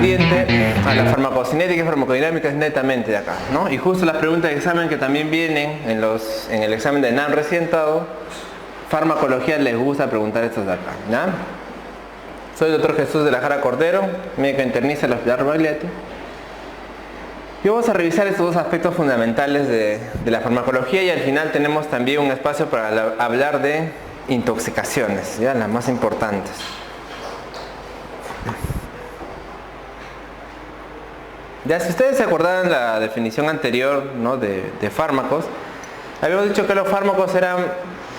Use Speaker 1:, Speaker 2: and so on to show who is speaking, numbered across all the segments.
Speaker 1: correspondiente a la farmacocinética y farmacodinámica es netamente de acá, ¿no? Y justo las preguntas de examen que también vienen en el examen de NAM recién dado, farmacología les gusta preguntar estos de acá, ¿ya? Soy el Dr. Jesús de la Jara Cordero, médico internista del Hospital Baglietto. Y vamos a revisar estos dos aspectos fundamentales de la farmacología y al final tenemos también un espacio para hablar de intoxicaciones, ya las más importantes. Ya, si ustedes se acordaban la definición anterior, ¿no?, de fármacos, habíamos dicho que los fármacos eran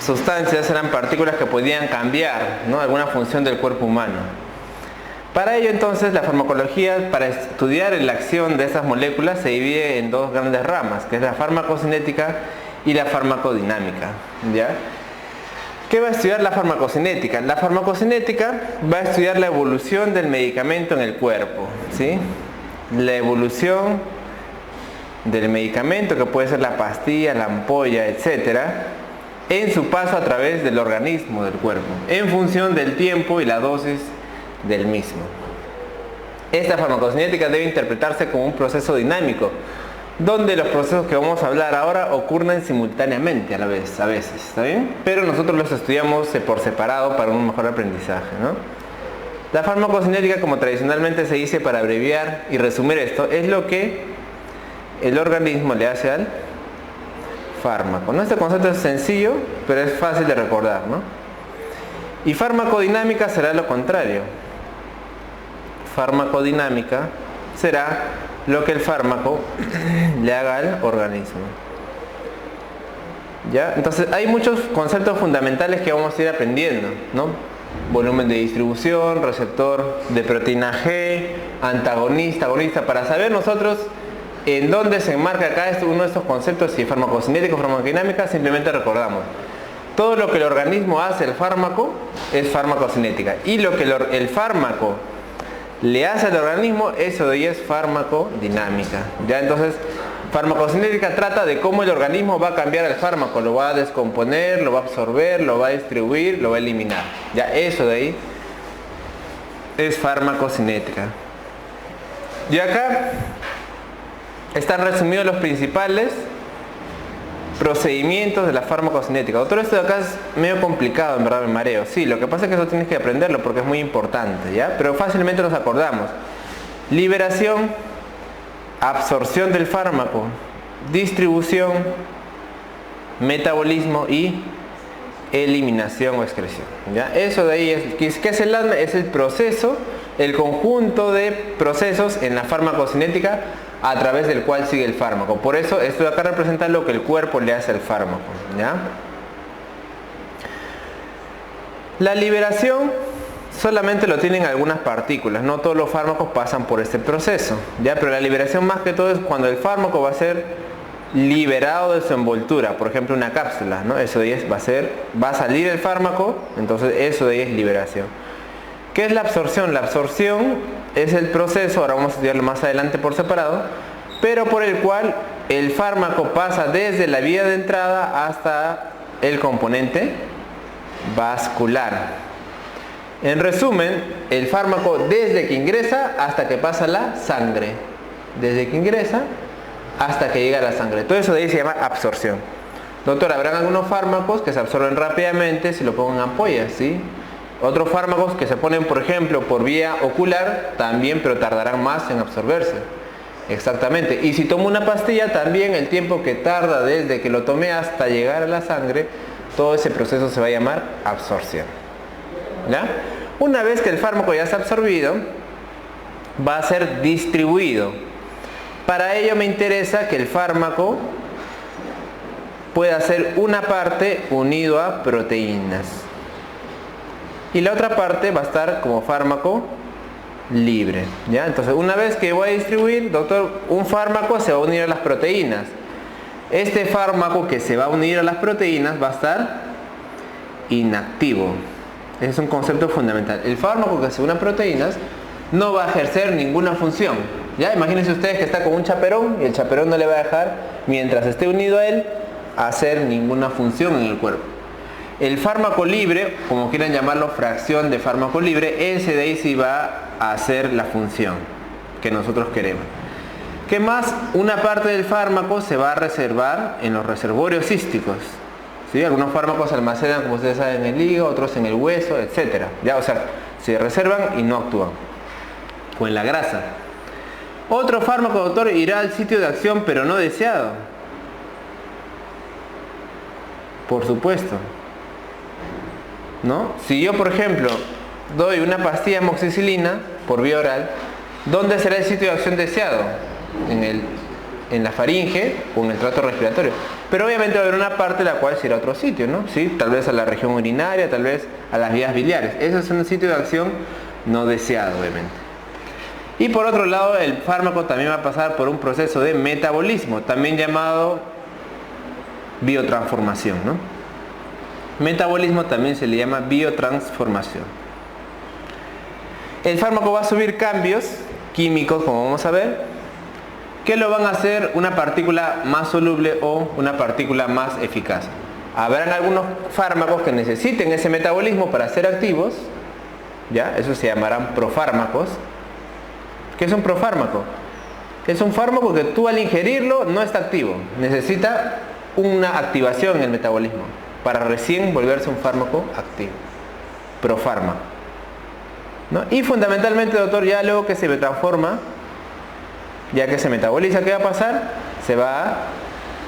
Speaker 1: sustancias, eran partículas que podían cambiar, ¿no?, alguna función del cuerpo humano. Para ello entonces la farmacología, para estudiar la acción de esas moléculas, se divide en dos grandes ramas, que es la farmacocinética y la farmacodinámica, ¿ya? ¿Qué va a estudiar la farmacocinética? La farmacocinética va a estudiar la evolución del medicamento en el cuerpo, ¿sí? La evolución del medicamento, que puede ser la pastilla, la ampolla, etcétera, en su paso a través del organismo del cuerpo, en función del tiempo y la dosis del mismo. Esta farmacocinética debe interpretarse como un proceso dinámico, donde los procesos que vamos a hablar ahora ocurren simultáneamente a veces, ¿está bien? Pero nosotros los estudiamos por separado para un mejor aprendizaje, ¿no? La farmacocinética, como tradicionalmente se dice para abreviar y resumir esto, es lo que el organismo le hace al fármaco, ¿no? Este concepto es sencillo, pero es fácil de recordar, ¿no? Y farmacodinámica será lo contrario. Farmacodinámica será lo que el fármaco le haga al organismo. ¿Ya? Entonces hay muchos conceptos fundamentales que vamos a ir aprendiendo, ¿no? Volumen de distribución, receptor de proteína G, antagonista, agonista, para saber nosotros en dónde se enmarca acá uno de estos conceptos, si farmacocinética o farmacodinámica, simplemente recordamos. Todo lo que el organismo hace al fármaco es farmacocinética, y lo que el fármaco le hace al organismo, eso de ahí es farmacodinámica. ¿Ya? Entonces, farmacocinética trata de cómo el organismo va a cambiar el fármaco, lo va a descomponer, lo va a absorber, lo va a distribuir, lo va a eliminar. Ya, eso de ahí es farmacocinética. Y acá están resumidos los principales procedimientos de la farmacocinética. Doctor, esto de acá es medio complicado, en verdad me mareo. Sí, lo que pasa es que eso tienes que aprenderlo porque es muy importante, ¿ya? Pero fácilmente nos acordamos. Liberación, absorción del fármaco, distribución, metabolismo y eliminación o excreción, ¿ya? Eso de ahí es, ¿qué es el ADME? Es el proceso, el conjunto de procesos en la farmacocinética a través del cual sigue el fármaco. Por eso esto de acá representa lo que el cuerpo le hace al fármaco, ¿ya? La liberación solamente lo tienen algunas partículas, no todos los fármacos pasan por este proceso, ¿ya? Pero la liberación más que todo es cuando el fármaco va a ser liberado de su envoltura, por ejemplo una cápsula, ¿no? Eso de ahí va a salir el fármaco, entonces eso de ahí es liberación. ¿Qué es la absorción? La absorción es el proceso, ahora vamos a estudiarlo más adelante por separado, pero por el cual el fármaco pasa desde la vía de entrada hasta el componente vascular. En resumen, el fármaco desde que ingresa hasta que pasa la sangre. Desde que ingresa hasta que llega a la sangre. Todo eso de ahí se llama absorción. Doctor, habrán algunos fármacos que se absorben rápidamente si lo pongo en ampollas, ¿sí? Otros fármacos que se ponen, por ejemplo, por vía ocular, también, pero tardarán más en absorberse. Exactamente. Y si tomo una pastilla, también el tiempo que tarda desde que lo tomé hasta llegar a la sangre, todo ese proceso se va a llamar absorción. ¿Ya? Una vez que el fármaco ya está absorbido, va a ser distribuido. Para ello me interesa que el fármaco pueda ser una parte unido a proteínas. Y la otra parte va a estar como fármaco libre, ¿ya? Entonces, una vez que voy a distribuir, doctor, un fármaco se va a unir a las proteínas. Este fármaco que se va a unir a las proteínas va a estar inactivo. Ese es un concepto fundamental. El fármaco que se une a proteínas no va a ejercer ninguna función, ¿ya? Imagínense ustedes que está con un chaperón y el chaperón no le va a dejar, mientras esté unido a él, hacer ninguna función en el cuerpo. El fármaco libre, como quieran llamarlo, fracción de fármaco libre, ese de ahí sí va a hacer la función, que nosotros queremos. ¿Qué más? Una parte del fármaco se va a reservar en los reservorios císticos. ¿Sí? Algunos fármacos se almacenan, como ustedes saben, en el hígado, otros en el hueso, etc. ¿Ya? O sea, se reservan y no actúan. O en la grasa. Otro fármaco, doctor, irá al sitio de acción, pero no deseado. Por supuesto. ¿No? Si yo, por ejemplo, doy una pastilla amoxicilina por vía oral, ¿dónde será el sitio de acción deseado? En la faringe o en el tracto respiratorio. Pero obviamente va a haber una parte la cual será otro sitio, ¿no? ¿Sí? Tal vez a la región urinaria, tal vez a las vías biliares. Ese es un sitio de acción no deseado, obviamente. Y por otro lado, el fármaco también va a pasar por un proceso de metabolismo, también llamado biotransformación, ¿no? Metabolismo también se le llama biotransformación. El fármaco va a subir cambios químicos, como vamos a ver, que lo van a hacer una partícula más soluble o una partícula más eficaz. Habrán algunos fármacos que necesiten ese metabolismo para ser activos, ¿ya? Eso se llamarán profármacos. ¿Qué es un profármaco? Es un fármaco que tú al ingerirlo no está activo, necesita una activación en el metabolismo para recién volverse un fármaco activo. Profármaco, ¿no? Y fundamentalmente, doctor, ya luego que se transforma, ya que se metaboliza, ¿qué va a pasar? Se va a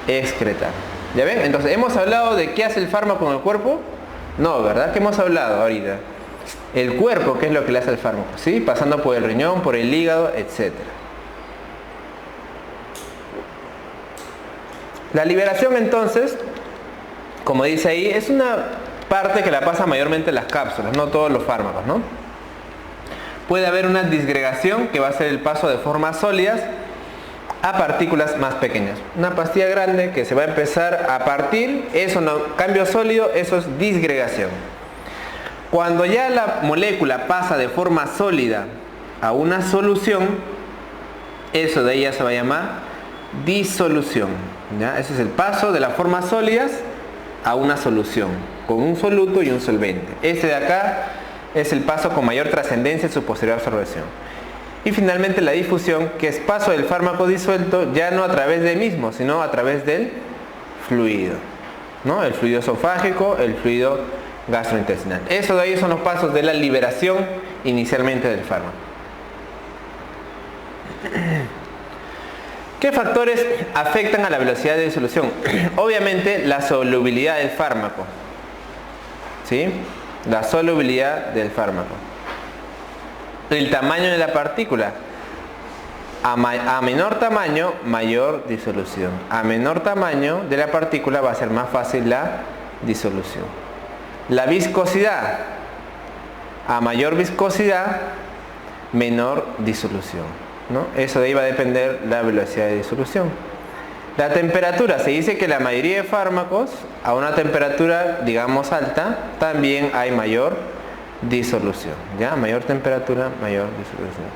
Speaker 1: excretar. ¿Ya ven? Entonces, ¿hemos hablado de qué hace el fármaco en el cuerpo? No, ¿verdad? ¿Qué hemos hablado ahorita? El cuerpo, ¿qué es lo que le hace al fármaco? ¿Sí? Pasando por el riñón, por el hígado, etc. La liberación, entonces, como dice ahí, es una parte que la pasa mayormente en las cápsulas, no todos los fármacos, ¿no? Puede haber una disgregación que va a ser el paso de formas sólidas a partículas más pequeñas. Una pastilla grande que se va a empezar a partir, eso no, cambio sólido, eso es disgregación. Cuando ya la molécula pasa de forma sólida a una solución, eso de ella se va a llamar disolución, ¿ya? Ese es el paso de las formas sólidas a una solución, con un soluto y un solvente. Este de acá es el paso con mayor trascendencia en su posterior absorción. Y finalmente la difusión, que es paso del fármaco disuelto ya no a través del mismo, sino a través del fluido, ¿no? El fluido esofágico, el fluido gastrointestinal. Eso de ahí son los pasos de la liberación inicialmente del fármaco. ¿Qué factores afectan a la velocidad de disolución? Obviamente la solubilidad del fármaco, ¿sí? La solubilidad del fármaco. El tamaño de la partícula. A menor tamaño, mayor disolución. A menor tamaño de la partícula va a ser más fácil la disolución. La viscosidad. A mayor viscosidad, menor disolución, ¿no? Eso de ahí va a depender la velocidad de disolución. La temperatura. Se dice que la mayoría de fármacos a una temperatura, digamos, alta, también hay mayor disolución, ¿ya? Mayor temperatura, mayor disolución.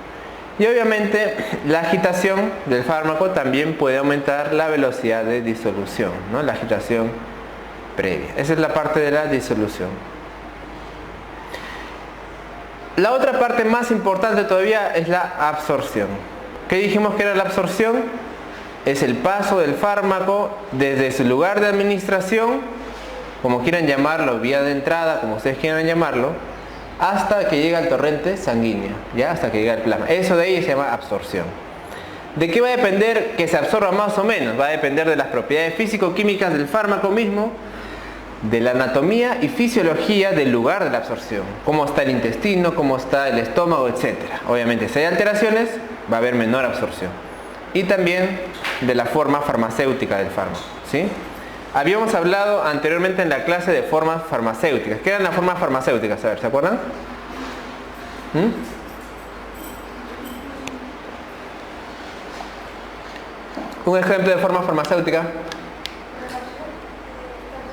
Speaker 1: Y obviamente la agitación del fármaco también puede aumentar la velocidad de disolución, ¿no? La agitación previa. Esa es la parte de la disolución. La otra parte más importante todavía es la absorción. ¿Qué dijimos que era la absorción? Es el paso del fármaco desde su lugar de administración, como quieran llamarlo, vía de entrada, como ustedes quieran llamarlo, hasta que llega al torrente sanguíneo, ¿ya? Hasta que llega al plasma. Eso de ahí se llama absorción. ¿De qué va a depender que se absorba más o menos? Va a depender de las propiedades físico-químicas del fármaco mismo, de la anatomía y fisiología del lugar de la absorción. Cómo está el intestino, cómo está el estómago, etc. Obviamente, si hay alteraciones, va a haber menor absorción. Y también de la forma farmacéutica del fármaco, ¿sí? Habíamos hablado anteriormente en la clase de formas farmacéuticas. ¿Qué eran las formas farmacéuticas? A ver, ¿se acuerdan? Un ejemplo de forma farmacéutica.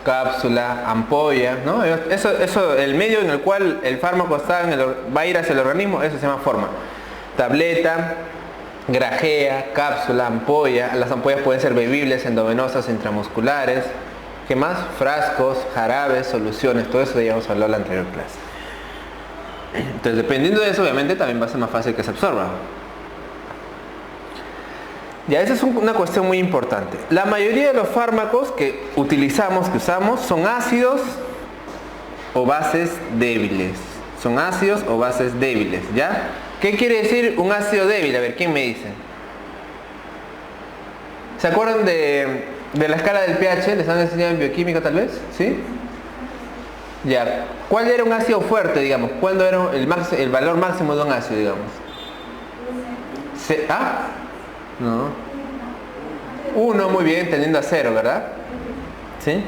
Speaker 1: Cápsula, ampolla, ¿no? Eso, el medio en el cual el fármaco está va a ir hacia el organismo, eso se llama forma. Tableta, grajea, cápsula, ampolla. Las ampollas pueden ser bebibles, endovenosas, intramusculares. ¿Qué más? Frascos, jarabes, soluciones, todo eso ya hemos hablado en la anterior clase. Entonces, dependiendo de eso, obviamente también va a ser más fácil que se absorba. Ya, esa es una cuestión muy importante. La mayoría de los fármacos que utilizamos, que usamos, son ácidos o bases débiles. Son ácidos o bases débiles, ¿ya? ¿Qué quiere decir un ácido débil? A ver, ¿quién me dice? ¿Se acuerdan de la escala del pH? ¿Les han enseñado en bioquímica tal vez? ¿Sí? Ya. ¿Cuál era un ácido fuerte, digamos? ¿Cuándo era el valor máximo de un ácido, digamos? ¿Ah? No. 1, muy bien, tendiendo a 0, ¿verdad? ¿Sí?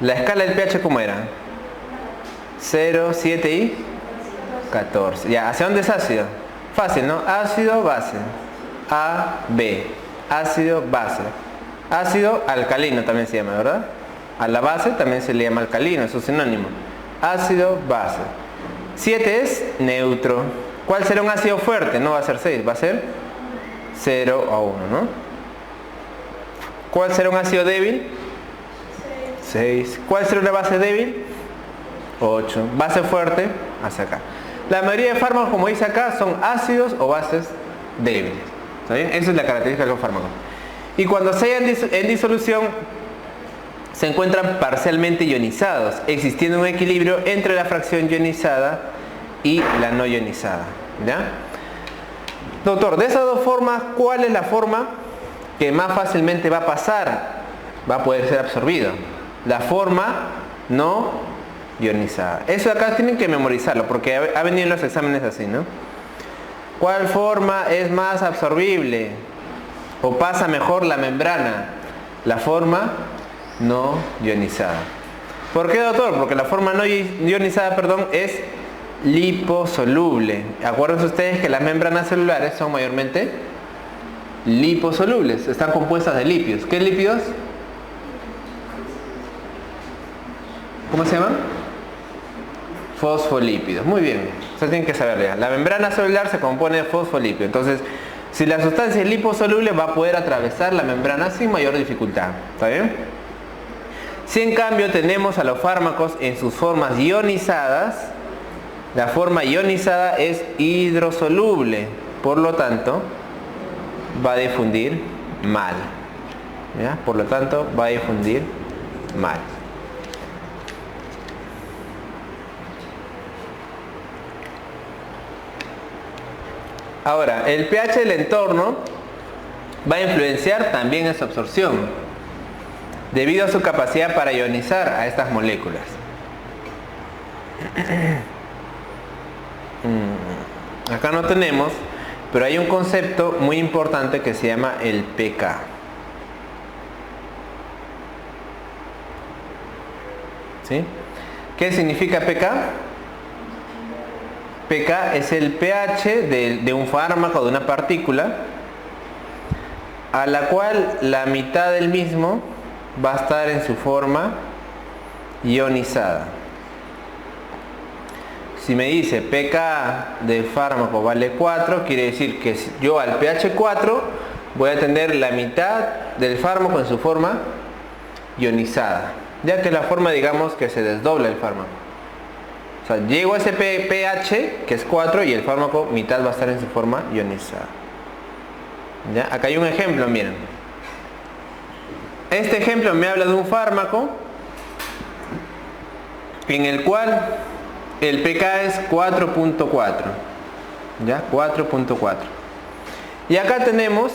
Speaker 1: La escala del pH, ¿cómo era? 0, 7 y 14. Ya, ¿hacia dónde es ácido? Fácil, ¿no? Ácido, base. A, B. Ácido, base. Ácido alcalino también se llama, ¿verdad? A la base también se le llama alcalino, es un sinónimo. Ácido, base. 7 es neutro. ¿Cuál será un ácido fuerte? No va a ser 6, va a ser 0 a 1, ¿no? ¿Cuál será un ácido débil? 6. ¿Cuál será una base débil? 8. Base fuerte, hacia acá. La mayoría de fármacos, como dice acá, son ácidos o bases débiles. ¿Está bien? Esa es la característica de los fármacos. Y cuando se hallan en disolución, se encuentran parcialmente ionizados, existiendo un equilibrio entre la fracción ionizada y la no ionizada. ¿Ya? Doctor, de esas dos formas, ¿cuál es la forma que más fácilmente va a pasar? Va a poder ser absorbido. La forma no ionizada. Eso acá tienen que memorizarlo, porque ha venido en los exámenes así, ¿no? ¿Cuál forma es más absorbible? ¿O pasa mejor la membrana? La forma no ionizada. ¿Por qué, doctor? Porque la forma no ionizada, es liposoluble. Acuérdense ustedes que las membranas celulares son mayormente liposolubles. Están compuestas de lípidos. ¿Qué lípidos? ¿Cómo se llaman? Fosfolípidos. Muy bien. Ustedes tienen que saberlo ya. La membrana celular se compone de fosfolípidos. Entonces, si la sustancia es liposoluble, va a poder atravesar la membrana sin mayor dificultad. ¿Está bien? Si en cambio tenemos a los fármacos en sus formas ionizadas, la forma ionizada es hidrosoluble, por lo tanto va a difundir mal. ¿Ya? Por lo tanto va a difundir mal. Ahora, el pH del entorno va a influenciar también en su absorción, debido a su capacidad para ionizar a estas moléculas. Acá no tenemos, pero hay un concepto muy importante que se llama el pK. ¿Sí? ¿Qué significa pK? pK es el pH de un fármaco, de una partícula, a la cual la mitad del mismo va a estar en su forma ionizada. Si me dice pK del fármaco vale 4, quiere decir que yo al pH 4 voy a tener la mitad del fármaco en su forma ionizada, ya que la forma, digamos, que se desdobla el fármaco. O sea, llego a ese pH que es 4 y el fármaco mitad va a estar en su forma ionizada. ¿Ya? Acá hay un ejemplo, miren. Este ejemplo me habla de un fármaco en el cual el pK es 4.4. ¿Ya? 4.4. Y acá tenemos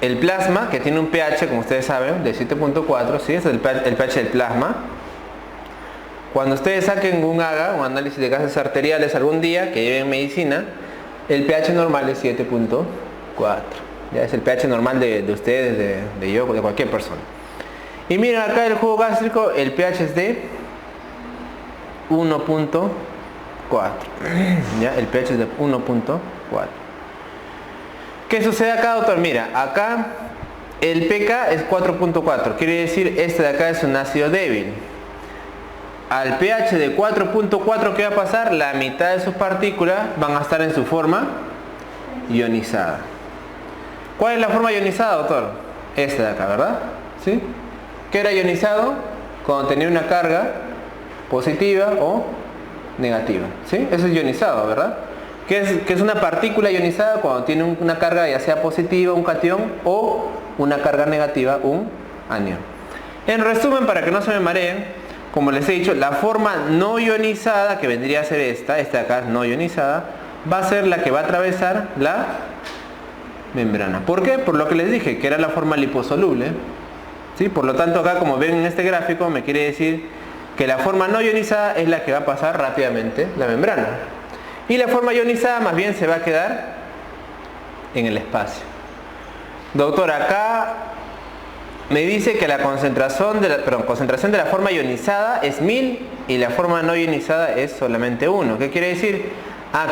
Speaker 1: el plasma, que tiene un pH, como ustedes saben, de 7.4. ¿Sí? Es el pH del plasma. Cuando ustedes saquen un análisis de gases arteriales algún día, que lleven medicina, el pH normal es 7.4. Ya es el pH normal de ustedes, de yo, de cualquier persona. Y miren acá el jugo gástrico, el pH es de 1.4. Ya, el pH es de 1.4. ¿Qué sucede acá, doctor? Mira, acá el pK es 4.4. Quiere decir, este de acá es un ácido débil. Al pH de 4.4, ¿qué va a pasar? La mitad de sus partículas van a estar en su forma ionizada. ¿Cuál es la forma ionizada, doctor? Esta de acá, ¿verdad? ¿Sí? ¿Qué era ionizado? Cuando tenía una carga positiva o negativa. ¿Sí? Eso es ionizado, ¿verdad? ¿Qué es una partícula ionizada? Cuando tiene una carga ya sea positiva, un cation, o una carga negativa, un anión. En resumen, para que no se me mareen, como les he dicho, la forma no ionizada, que vendría a ser esta de acá no ionizada, va a ser la que va a atravesar la membrana. ¿Por qué? Por lo que les dije, que era la forma liposoluble. ¿Sí? Por lo tanto, acá, como ven en este gráfico, me quiere decir que la forma no ionizada es la que va a pasar rápidamente la membrana. Y la forma ionizada más bien se va a quedar en el espacio. Doctor, acá me dice que la concentración de la forma ionizada es 1000 y la forma no ionizada es solamente 1. ¿Qué quiere decir?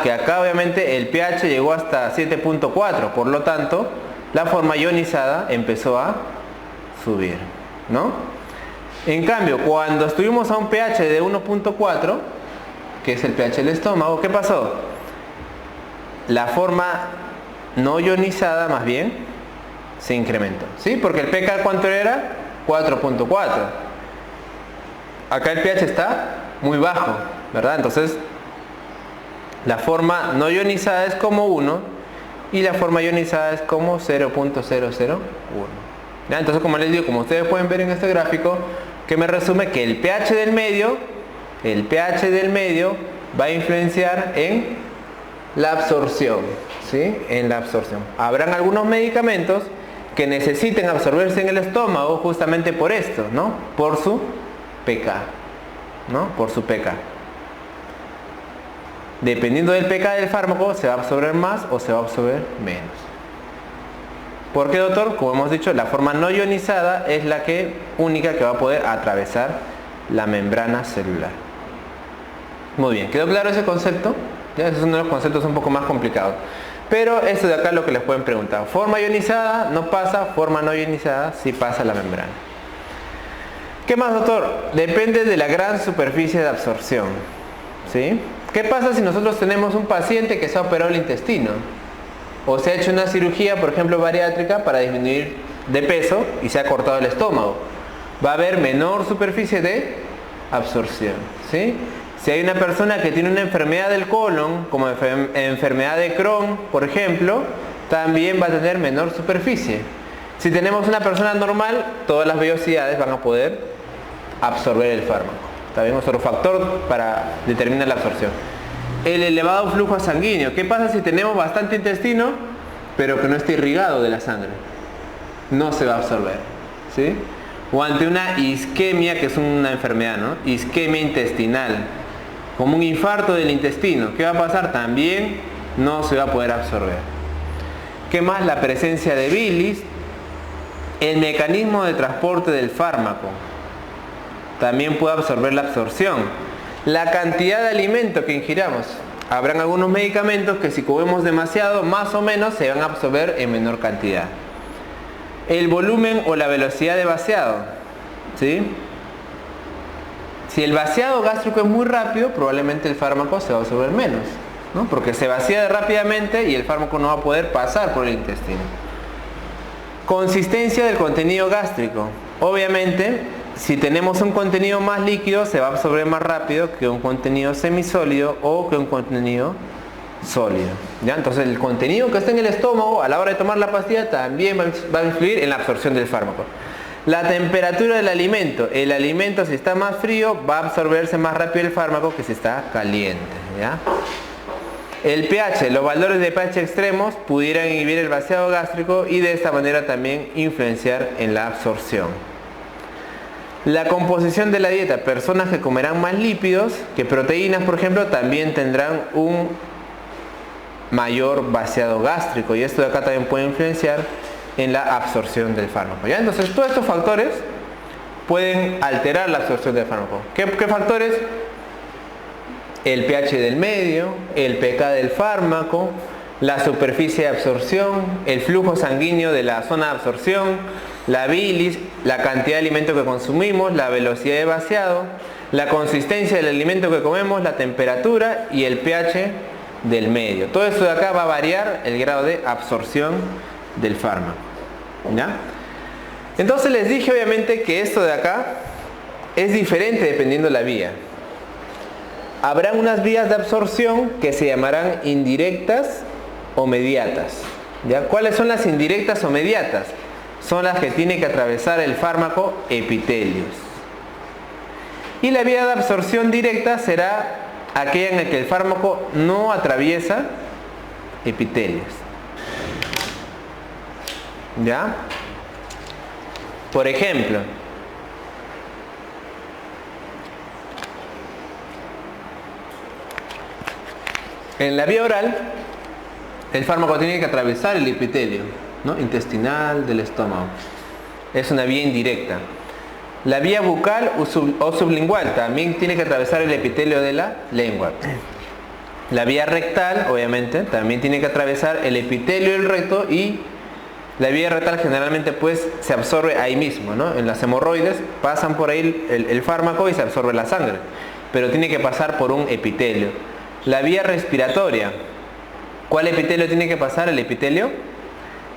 Speaker 1: Que acá obviamente el pH llegó hasta 7.4, por lo tanto la forma ionizada empezó a subir, ¿no? En cambio, cuando estuvimos a un pH de 1.4, que es el pH del estómago, ¿qué pasó? La forma no ionizada más bien se incrementó, ¿sí? Porque el pK, ¿cuánto era? 4.4. Acá el pH está muy bajo, ¿verdad? Entonces la forma no ionizada es como 1 y la forma ionizada es como 0.001. ¿Ya? Entonces, como les digo, como ustedes pueden ver en este gráfico, que me resume que el pH del medio va a influenciar en la absorción, ¿sí? En la absorción. Habrán algunos medicamentos que necesiten absorberse en el estómago justamente por esto, ¿no? Por su pK, ¿no? Por su pK. Dependiendo del pK del fármaco, se va a absorber más o se va a absorber menos. ¿Por qué, doctor? Como hemos dicho, la forma no ionizada es la única que va a poder atravesar la membrana celular. Muy bien, ¿quedó claro ese concepto? Ya, ese es uno de los conceptos un poco más complicados. Pero esto de acá es lo que les pueden preguntar. Forma ionizada no pasa, forma no ionizada sí pasa la membrana. ¿Qué más, doctor? Depende de la gran superficie de absorción, ¿sí? ¿Qué pasa si nosotros tenemos un paciente que se ha operado el intestino? O se ha hecho una cirugía, por ejemplo, bariátrica para disminuir de peso y se ha cortado el estómago. Va a haber menor superficie de absorción, ¿sí? Si hay una persona que tiene una enfermedad del colon, como enfermedad de Crohn, por ejemplo, también va a tener menor superficie. Si tenemos una persona normal, todas las vellosidades van a poder absorber el fármaco. También otro factor para determinar la absorción. El elevado flujo sanguíneo. ¿Qué pasa si tenemos bastante intestino, pero que no está irrigado de la sangre? No se va a absorber, ¿sí? O ante una isquemia, que es una enfermedad, ¿no? Isquemia intestinal, como un infarto del intestino. ¿Qué va a pasar? También no se va a poder absorber. ¿Qué más? La presencia de bilis. El mecanismo de transporte del fármaco también puede absorber la absorción. La cantidad de alimento que ingiramos. Habrán algunos medicamentos que si comemos demasiado, más o menos se van a absorber en menor cantidad. El volumen o la velocidad de vaciado, ¿sí? Si el vaciado gástrico es muy rápido, probablemente el fármaco se va a absorber menos, ¿no? Porque se vacía rápidamente y el fármaco no va a poder pasar por el intestino. Consistencia del contenido gástrico. Obviamente, si tenemos un contenido más líquido, se va a absorber más rápido que un contenido semisólido o que un contenido sólido, ¿ya? Entonces el contenido que está en el estómago a la hora de tomar la pastilla también va a influir en la absorción del fármaco. La temperatura del alimento. El alimento, si está más frío, va a absorberse más rápido el fármaco que si está caliente, ¿ya? El pH. Los valores de pH extremos pudieran inhibir el vaciado gástrico y de esta manera también influenciar en la absorción. La composición de la dieta. Personas que comerán más lípidos que proteínas, por ejemplo, también tendrán un mayor vaciado gástrico y esto de acá también puede influenciar en la absorción del fármaco, ¿ya? Entonces todos estos factores pueden alterar la absorción del fármaco. ¿Qué factores? El pH del medio, el pK del fármaco, la superficie de absorción, el flujo sanguíneo de la zona de absorción, la bilis, la cantidad de alimento que consumimos, la velocidad de vaciado, la consistencia del alimento que comemos, la temperatura y el pH del medio. Todo esto de acá va a variar el grado de absorción del fármaco, ¿ya? Entonces les dije obviamente que esto de acá es diferente dependiendo de la vía. habrán unas vías de absorción que se llamarán indirectas o mediatas. ¿Ya? ¿Cuáles son las indirectas o mediatas? Son las que tiene que atravesar el fármaco epitelios. Y la vía de absorción directa será aquella en la que el fármaco no atraviesa epitelios. ¿Ya? Por ejemplo, en la vía oral, el fármaco tiene que atravesar el epitelio, ¿no?, intestinal del estómago. Es una vía indirecta. La vía bucal o sublingual también tiene que atravesar el epitelio de la lengua. La vía rectal, obviamente, también tiene que atravesar el epitelio del recto, y la vía rectal generalmente pues se absorbe ahí mismo, ¿no? En las hemorroides pasan por ahí el fármaco y se absorbe la sangre, pero tiene que pasar por un epitelio. La vía respiratoria, ¿cuál epitelio tiene que pasar? El epitelio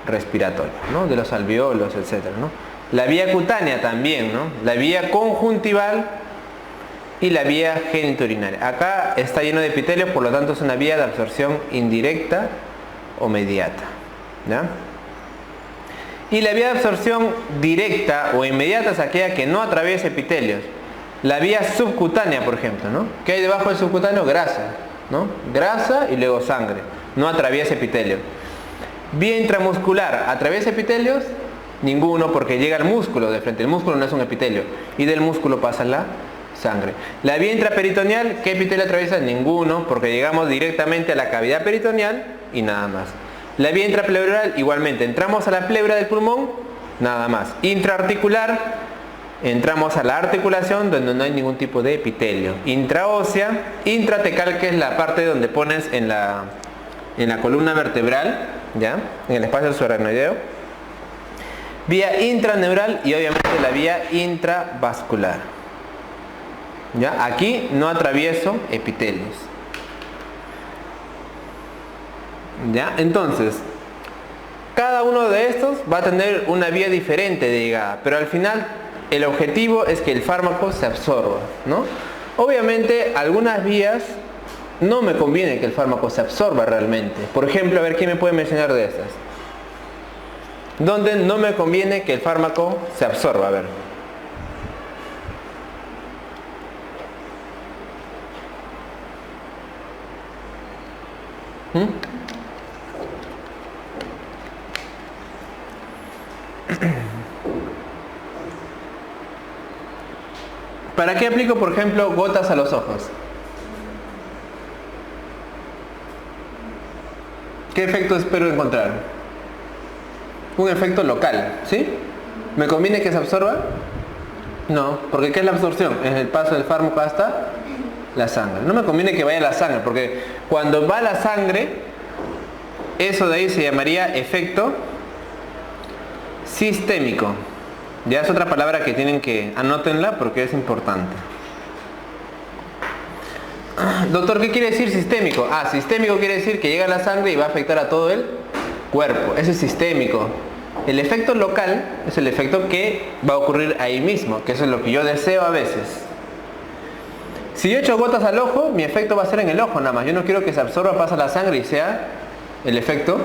Speaker 1: respiratorio, ¿no?, de los alveolos, etcétera, ¿no? La vía cutánea también, ¿no? La vía conjuntival y la vía genitourinaria. Acá está lleno de epitelios, por lo tanto es una vía de absorción indirecta o mediata, ¿ya? Y la vía de absorción directa o inmediata es aquella que no atraviesa epitelios. La vía subcutánea, por ejemplo, ¿no? ¿Qué hay debajo del subcutáneo? Grasa, ¿no? Grasa y luego sangre. No atraviesa epitelios. Vía intramuscular, ¿atraviesa epitelios? Ninguno, porque llega al músculo de frente. El músculo no es un epitelio. Y del músculo pasa la sangre. La vía intraperitoneal, ¿qué epitelio atraviesa? Ninguno, porque llegamos directamente a la cavidad peritoneal y nada más. La vía intrapleural, igualmente, entramos a la pleura del pulmón, nada más. Intraarticular, entramos a la articulación donde no hay ningún tipo de epitelio. Intraósea, intratecal, que es la parte donde pones en la columna vertebral, ¿ya?, en el espacio subaracnoideo. Vía intraneural y obviamente la vía intravascular. ¿Ya? Aquí no atravieso epitelios. ¿Ya? Entonces, cada uno de estos va a tener una vía diferente de llegada, pero al final el objetivo es que el fármaco se absorba, ¿no? Obviamente algunas vías no me conviene que el fármaco se absorba realmente. Por ejemplo, a ver, ¿quién me puede mencionar de estas? ¿Dónde no me conviene que el fármaco se absorba? A ver. ¿Para qué aplico, por ejemplo, gotas a los ojos? ¿Qué efecto espero encontrar? Un efecto local, ¿sí? ¿Me conviene que se absorba? No, porque ¿qué es la absorción? Es el paso del fármaco hasta la sangre. No me conviene que vaya a la sangre, porque cuando va a la sangre, eso de ahí se llamaría efecto sistémico. Ya es otra palabra que tienen que anótenla porque es importante. Doctor, ¿qué quiere decir sistémico? Sistémico quiere decir que llega a la sangre y va a afectar a todo el cuerpo. Eso es sistémico. El efecto local es el efecto que va a ocurrir ahí mismo, que eso es lo que yo deseo a veces. Si yo echo gotas al ojo, mi efecto va a ser en el ojo nada más. Yo no quiero que se absorba, pasa la sangre y sea el efecto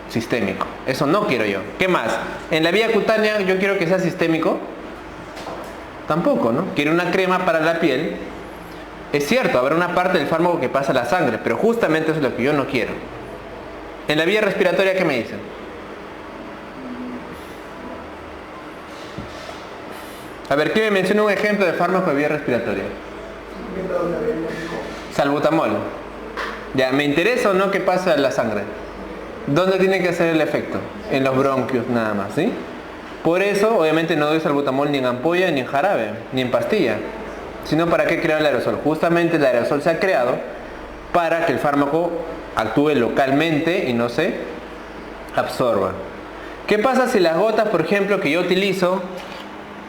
Speaker 1: sistémico. Eso no quiero yo. ¿Qué más? En la vía cutánea yo quiero que sea sistémico. Tampoco, ¿no? Quiero una crema para la piel. Es cierto, habrá una parte del fármaco que pasa a la sangre, pero justamente eso es lo que yo no quiero. En la vía respiratoria, ¿qué me dicen? A ver, ¿quién me menciona un ejemplo de fármaco de vía respiratoria? Salbutamol. Ya, ¿me interesa o no que pase a la sangre? ¿Dónde tiene que hacer el efecto? En los bronquios nada más, ¿sí? Por eso, obviamente, no doy salbutamol ni en ampolla, ni en jarabe, ni en pastilla. Sino ¿para qué crear el aerosol? Justamente el aerosol se ha creado para que el fármaco actúe localmente y no se absorba. ¿Qué pasa si las gotas, por ejemplo, que yo utilizo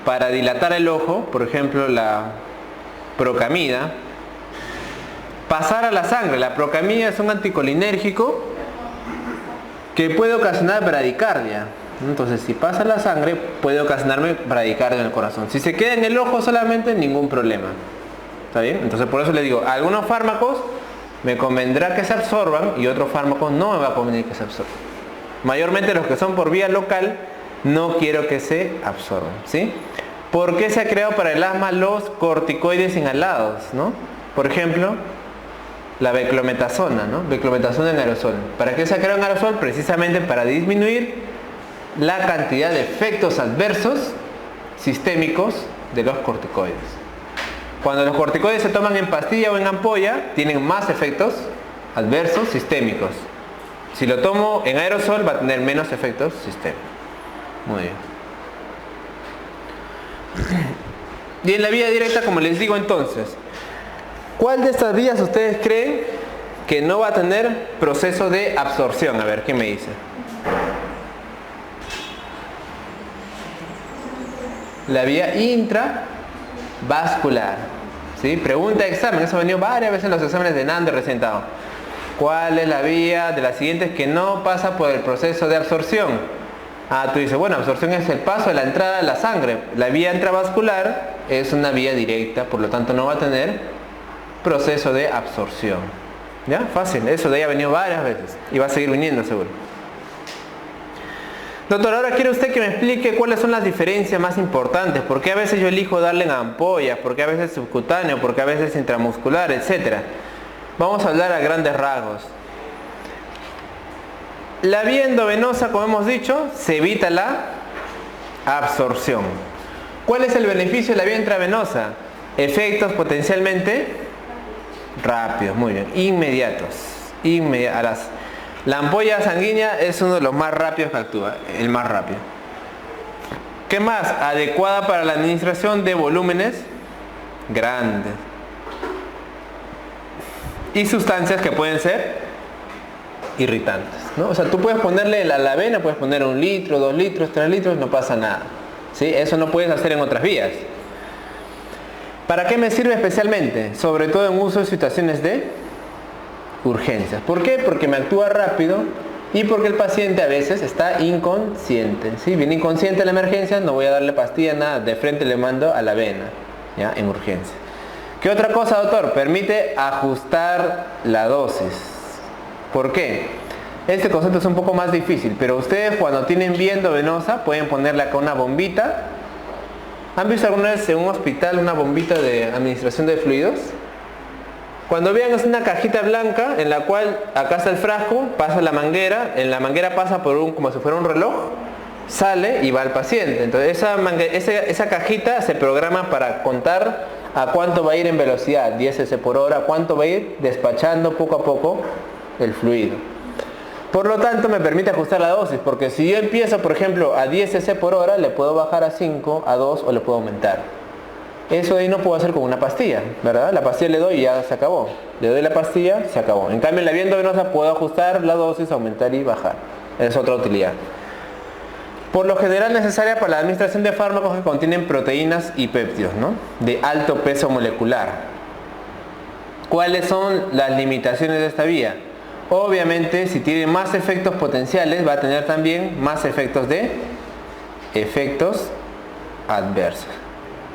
Speaker 1: para dilatar el ojo, por ejemplo la procamida, pasara a la sangre? La procamida es un anticolinérgico que puede ocasionar bradicardia. Entonces, si pasa a la sangre, puede ocasionarme bradicardia en el corazón. Si se queda en el ojo solamente, ningún problema. ¿Está bien? Entonces por eso le digo, algunos fármacos me convendrá que se absorban y otros fármacos no me va a convenir que se absorban. Mayormente los que son por vía local no quiero que se absorban, ¿sí? ¿Por qué se ha creado para el asma los corticoides inhalados, ¿no? Por ejemplo, la beclometasona, ¿no? Beclometasona en aerosol. ¿Para qué se ha creado en aerosol? Precisamente para disminuir la cantidad de efectos adversos sistémicos de los corticoides. Cuando los corticoides se toman en pastilla o en ampolla, tienen más efectos adversos sistémicos. Si lo tomo en aerosol, va a tener menos efectos sistémicos. Muy bien. Y en la vía directa, como les digo entonces, ¿cuál de estas vías ustedes creen que no va a tener proceso de absorción? A ver, ¿qué me dice? La vía intravascular. ¿Sí? Pregunta de examen, eso ha venido varias veces en los exámenes de NAND recién dado. ¿Cuál es la vía de las siguientes que no pasa por el proceso de absorción? Tú dices, bueno, absorción es el paso de la entrada de la sangre. La vía intravascular es una vía directa, por lo tanto no va a tener proceso de absorción. ¿Ya? Fácil, eso de ahí ha venido varias veces y va a seguir viniendo seguro. Doctor, ahora quiere usted que me explique cuáles son las diferencias más importantes. ¿Por qué a veces yo elijo darle en ampollas? ¿Por qué a veces subcutáneo? ¿Por qué a veces intramuscular? Etcétera. Vamos a hablar a grandes rasgos. La vía endovenosa, como hemos dicho, se evita la absorción. ¿Cuál es el beneficio de la vía intravenosa? Efectos potencialmente rápidos, muy bien, inmediatos. La ampolla sanguínea es uno de los más rápidos que actúa, el más rápido. ¿Qué más? Adecuada para la administración de volúmenes grandes. Y sustancias que pueden ser irritantes, ¿no? O sea, tú puedes ponerle a la vena, puedes poner 1 litro, 2 litros, 3 litros, no pasa nada, ¿sí? Eso no puedes hacer en otras vías. ¿Para qué me sirve especialmente? Sobre todo en uso de situaciones de urgencias. ¿Por qué? Porque me actúa rápido y porque el paciente a veces está inconsciente, ¿sí? Viene inconsciente en la emergencia, no voy a darle pastilla, nada, de frente le mando a la vena, ¿ya? En urgencia. ¿Qué otra cosa, doctor? Permite ajustar la dosis. ¿Por qué? Este concepto es un poco más difícil, pero ustedes cuando tienen vía endovenosa pueden ponerle acá una bombita. ¿Han visto alguna vez en un hospital una bombita de administración de fluidos? Cuando vean es una cajita blanca en la cual acá está el frasco, pasa la manguera, en la manguera pasa por como si fuera un reloj, sale y va al paciente. Entonces esa cajita se programa para contar a cuánto va a ir en velocidad, 10 cc por hora, cuánto va a ir despachando poco a poco el fluido. Por lo tanto me permite ajustar la dosis, porque si yo empiezo por ejemplo a 10 cc por hora, le puedo bajar a 5, a 2 o le puedo aumentar. Eso de ahí no puedo hacer con una pastilla, ¿verdad? La pastilla le doy y ya se acabó. Le doy la pastilla, se acabó. En cambio en la vía endovenosa puedo ajustar la dosis, aumentar y bajar. Es otra utilidad. Por lo general necesaria para la administración de fármacos que contienen proteínas y péptidos, ¿no? De alto peso molecular. ¿Cuáles son las limitaciones de esta vía? Obviamente, si tiene más efectos potenciales, va a tener también más efectos adversos.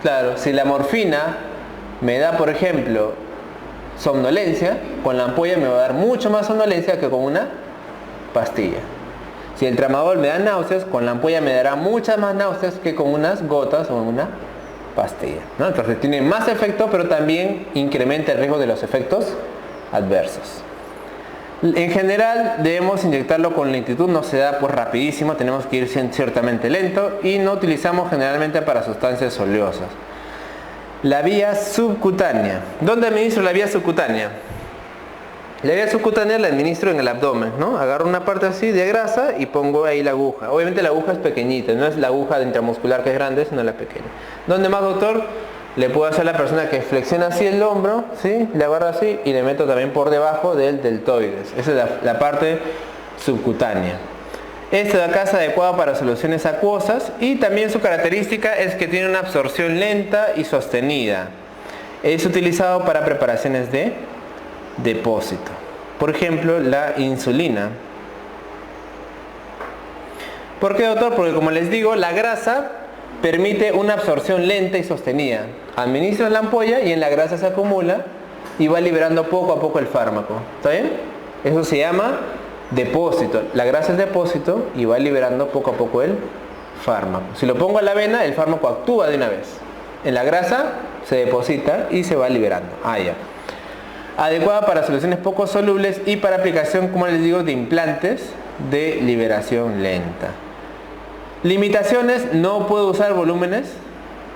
Speaker 1: Claro, si la morfina me da, por ejemplo, somnolencia, con la ampolla me va a dar mucho más somnolencia que con una pastilla. Si el tramadol me da náuseas, con la ampolla me dará muchas más náuseas que con unas gotas o una pastilla, ¿no? Entonces tiene más efecto, pero también incrementa el riesgo de los efectos adversos. En general debemos inyectarlo con lentitud, no se da pues rapidísimo, tenemos que ir ciertamente lento y no utilizamos generalmente para sustancias oleosas. La vía subcutánea. ¿Dónde administro la vía subcutánea? La vía subcutánea la administro en el abdomen, ¿no? Agarro una parte así de grasa y pongo ahí la aguja. Obviamente la aguja es pequeñita, no es la aguja intramuscular que es grande, sino la pequeña. ¿Dónde más, doctor? Le puedo hacer a la persona que flexiona así el hombro, ¿sí? Le agarro así y le meto también por debajo del deltoides. Esa es la parte subcutánea. Esta de acá es adecuada para soluciones acuosas y también su característica es que tiene una absorción lenta y sostenida. Es utilizado para preparaciones de depósito. Por ejemplo, la insulina. ¿Por qué, doctor? Porque como les digo, la grasa permite una absorción lenta y sostenida. Administras la ampolla y en la grasa se acumula y va liberando poco a poco el fármaco. ¿Está bien? Eso se llama depósito. La grasa es depósito y va liberando poco a poco el fármaco. Si lo pongo a la vena, el fármaco actúa de una vez. En la grasa se deposita y se va liberando. Ya. Adecuada para soluciones poco solubles y para aplicación, como les digo, de implantes de liberación lenta. Limitaciones: no puedo usar volúmenes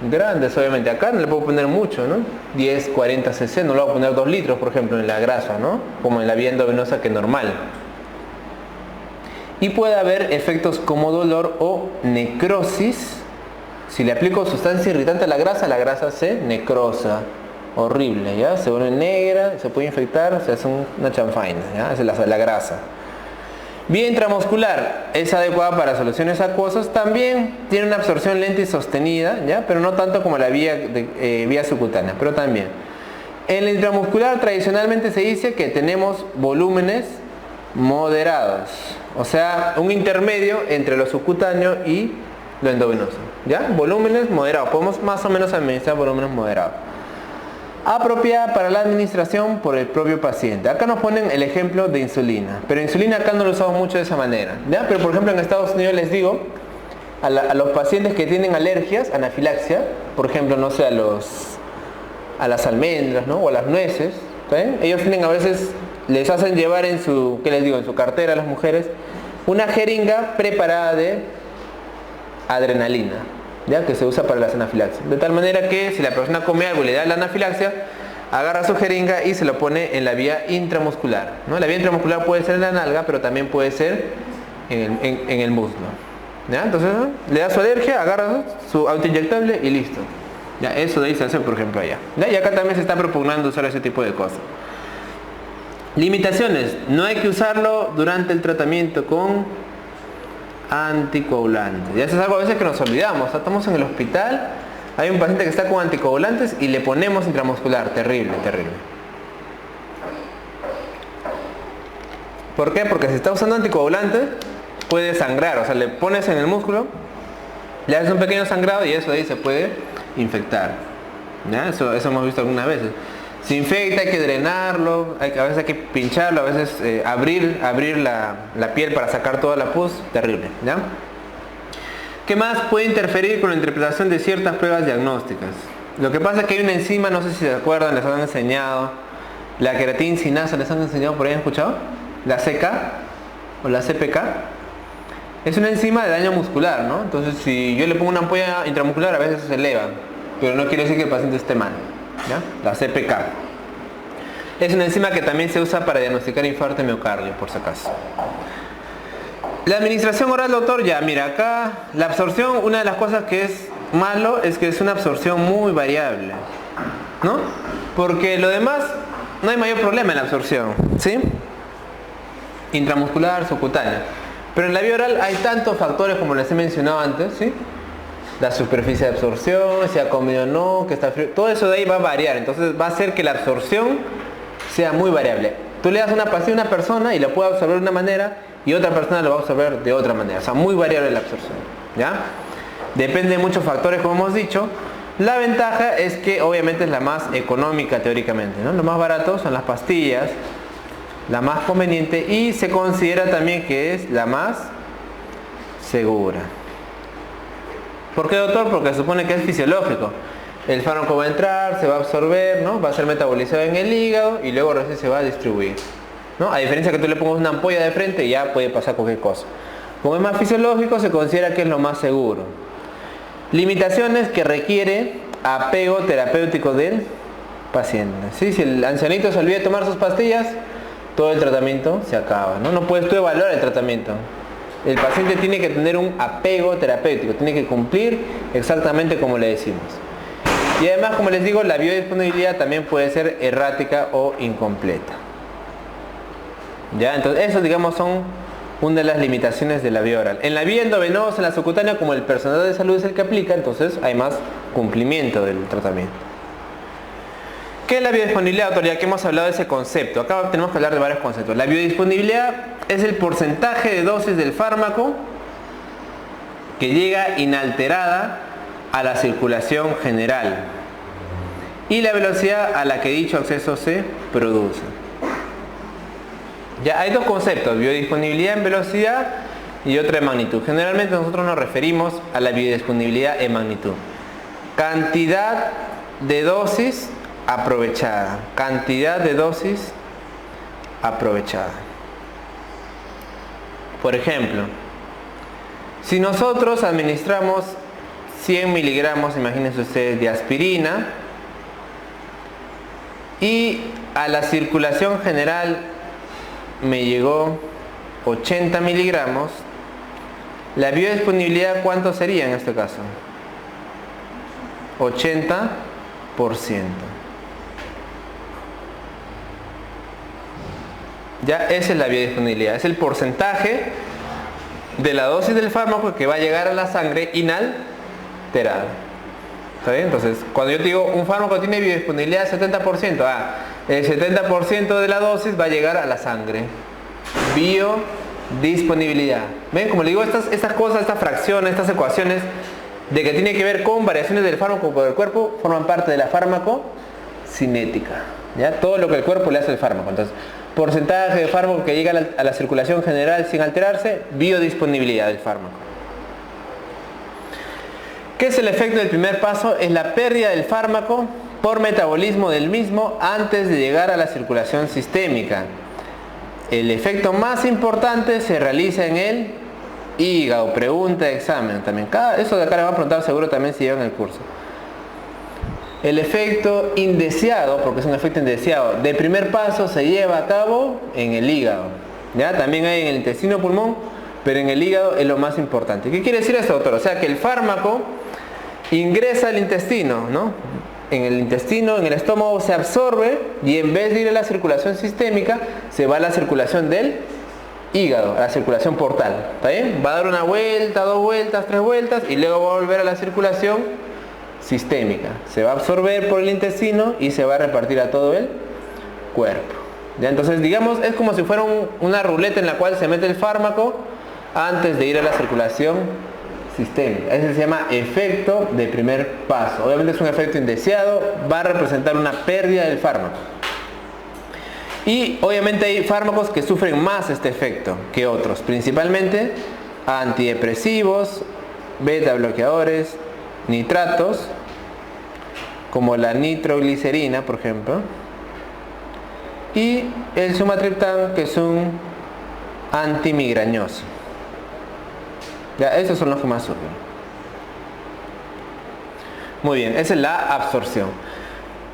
Speaker 1: grandes, obviamente. Acá no le puedo poner mucho, ¿no? 10, 40 cc, no le voy a poner 2 litros, por ejemplo, en la grasa, ¿no? Como en la vía endovenosa, que es normal. Y puede haber efectos como dolor o necrosis. Si le aplico sustancia irritante a la grasa se necrosa. Horrible, ¿ya? Se vuelve negra, se puede infectar, se hace una chanfaina, ¿ya? Esa es la grasa. Vía intramuscular es adecuada para soluciones acuosas, también tiene una absorción lenta y sostenida, ¿ya? Pero no tanto como la vía subcutánea, pero también. En la intramuscular tradicionalmente se dice que tenemos volúmenes moderados, o sea, un intermedio entre lo subcutáneo y lo endovenoso, ¿ya? Volúmenes moderados, podemos más o menos administrar volúmenes moderados. Apropiada para la administración por el propio paciente. Acá nos ponen el ejemplo de insulina, pero insulina acá no lo usamos mucho de esa manera, ¿ya? Pero por ejemplo en Estados Unidos les digo a los pacientes que tienen alergias, anafilaxia, por ejemplo, no sé, a las almendras, ¿no? O a las nueces, ¿sí? Ellos tienen, a veces les hacen llevar en su, ¿qué les digo?, en su cartera a las mujeres, una jeringa preparada de adrenalina, ¿ya? Que se usa para las anafilaxias. De tal manera que si la persona come algo y le da la anafilaxia, agarra su jeringa y se lo pone en la vía intramuscular, ¿no? La vía intramuscular puede ser en la nalga, pero también puede ser en el muslo, ¿ya? Entonces, ¿no?, le da su alergia, agarra su autoinyectable y listo. Ya, eso de ahí se hace, por ejemplo, allá, ¿ya? Y acá también se está propugnando usar ese tipo de cosas. Limitaciones: no hay que usarlo durante el tratamiento con anticoagulantes. Ya eso es algo a veces que nos olvidamos. Estamos en el hospital, hay un paciente que está con anticoagulantes y le ponemos intramuscular. Terrible, terrible. ¿Por qué? Porque si está usando anticoagulantes puede sangrar, o sea, le pones en el músculo, le haces un pequeño sangrado y eso de ahí se puede infectar, ¿ya? Eso hemos visto algunas veces. Se infecta, hay que drenarlo, a veces hay que pincharlo, a veces abrir la piel para sacar toda la pus. Terrible, ¿ya? ¿Qué más puede interferir con la interpretación de ciertas pruebas diagnósticas? Lo que pasa es que hay una enzima, no sé si se acuerdan, les han enseñado, la queratina sinasa, les han enseñado, por ahí han escuchado, la CK o la CPK. Es una enzima de daño muscular, ¿no? Entonces si yo le pongo una ampolla intramuscular, a veces se eleva, pero no quiere decir que el paciente esté mal, ¿ya? La CPK es una enzima que también se usa para diagnosticar infarto de miocardio, por si acaso. La administración oral, doctor, ya mira, acá la absorción, una de las cosas que es malo es que es una absorción muy variable, ¿no? Porque lo demás no hay mayor problema en la absorción, ¿sí? Intramuscular, subcutánea. Pero en la vía oral hay tantos factores como les he mencionado antes, ¿sí? La superficie de absorción, si ha comido o no, que está frío, todo eso de ahí va a variar, entonces va a hacer que la absorción sea muy variable. Tú le das una pastilla a una persona y la puede absorber de una manera y otra persona lo va a absorber de otra manera, o sea, muy variable la absorción, ¿ya? Depende de muchos factores, como hemos dicho. La ventaja es que obviamente es la más económica teóricamente, ¿no? Lo más barato son las pastillas, la más conveniente, y se considera también que es la más segura. ¿Por qué, doctor? Porque se supone que es fisiológico. El fármaco va a entrar, se va a absorber, ¿no? Va a ser metabolizado en el hígado y luego recién se va a distribuir, ¿no? A diferencia que tú le pongas una ampolla de frente y ya puede pasar cualquier cosa. Como es más fisiológico, se considera que es lo más seguro. Limitaciones: que requiere apego terapéutico del paciente, ¿sí? Si el ancianito se olvida de tomar sus pastillas, todo el tratamiento se acaba, ¿no? No puedes tú evaluar el tratamiento. El paciente tiene que tener un apego terapéutico, tiene que cumplir exactamente como le decimos. Y además, como les digo, la biodisponibilidad también puede ser errática o incompleta, ¿ya? Entonces, eso, digamos, son una de las limitaciones de la vía oral. En la vía endovenosa, en la subcutánea, como el personal de salud es el que aplica, entonces hay más cumplimiento del tratamiento. ¿Qué es la biodisponibilidad, doctor? Ya que hemos hablado de ese concepto, acá tenemos que hablar de varios conceptos. La biodisponibilidad es el porcentaje de dosis del fármaco que llega inalterada a la circulación general y la velocidad a la que dicho acceso se produce. Ya hay dos conceptos, biodisponibilidad en velocidad y otra en magnitud. Generalmente nosotros nos referimos a la biodisponibilidad en magnitud. Cantidad de dosis aprovechada. Cantidad de dosis aprovechada. Por ejemplo, si nosotros administramos 100 miligramos, imagínense ustedes, de aspirina y a la circulación general me llegó 80 miligramos, la biodisponibilidad ¿cuánto sería en este caso? 80%. Ya, esa es la biodisponibilidad, es el porcentaje de la dosis del fármaco que va a llegar a la sangre inalterada. ¿Está bien? Entonces, cuando yo te digo un fármaco tiene biodisponibilidad del 70%, el 70% de la dosis va a llegar a la sangre. Biodisponibilidad. ¿Ven? Como le digo, estas cosas, estas fracciones, estas ecuaciones de que tiene que ver con variaciones del fármaco por el cuerpo forman parte de la farmacocinética. ¿Ya? Todo lo que el cuerpo le hace al fármaco. Entonces, porcentaje de fármaco que llega a la circulación general sin alterarse, biodisponibilidad del fármaco. ¿Qué es el efecto del primer paso? Es la pérdida del fármaco por metabolismo del mismo antes de llegar a la circulación sistémica. El efecto más importante se realiza en el hígado. Pregunta de examen también. Eso de acá le van a preguntar seguro también si llevan el curso. El efecto indeseado, porque es un efecto indeseado, del primer paso se lleva a cabo en el hígado. ¿Ya? También hay en el intestino pulmón, pero en el hígado es lo más importante. ¿Qué quiere decir esto, doctor? O sea que el fármaco ingresa al intestino, ¿no? En el intestino, en el estómago se absorbe y en vez de ir a la circulación sistémica, se va a la circulación del hígado, a la circulación portal. ¿Está bien? Va a dar una vuelta, 2 vueltas, 3 vueltas y luego va a volver a la circulación sistémica. Se va a absorber por el intestino y se va a repartir a todo el cuerpo. ¿Ya? Entonces, digamos, es como si fuera una ruleta en la cual se mete el fármaco antes de ir a la circulación sistémica. Ese se llama efecto de primer paso. Obviamente es un efecto indeseado, va a representar una pérdida del fármaco. Y obviamente hay fármacos que sufren más este efecto que otros, principalmente antidepresivos, beta bloqueadores, nitratos, como la nitroglicerina, por ejemplo, y el sumatriptán, que es un antimigrañoso. Ya, esos son los que más sufren. Muy bien, esa es la absorción.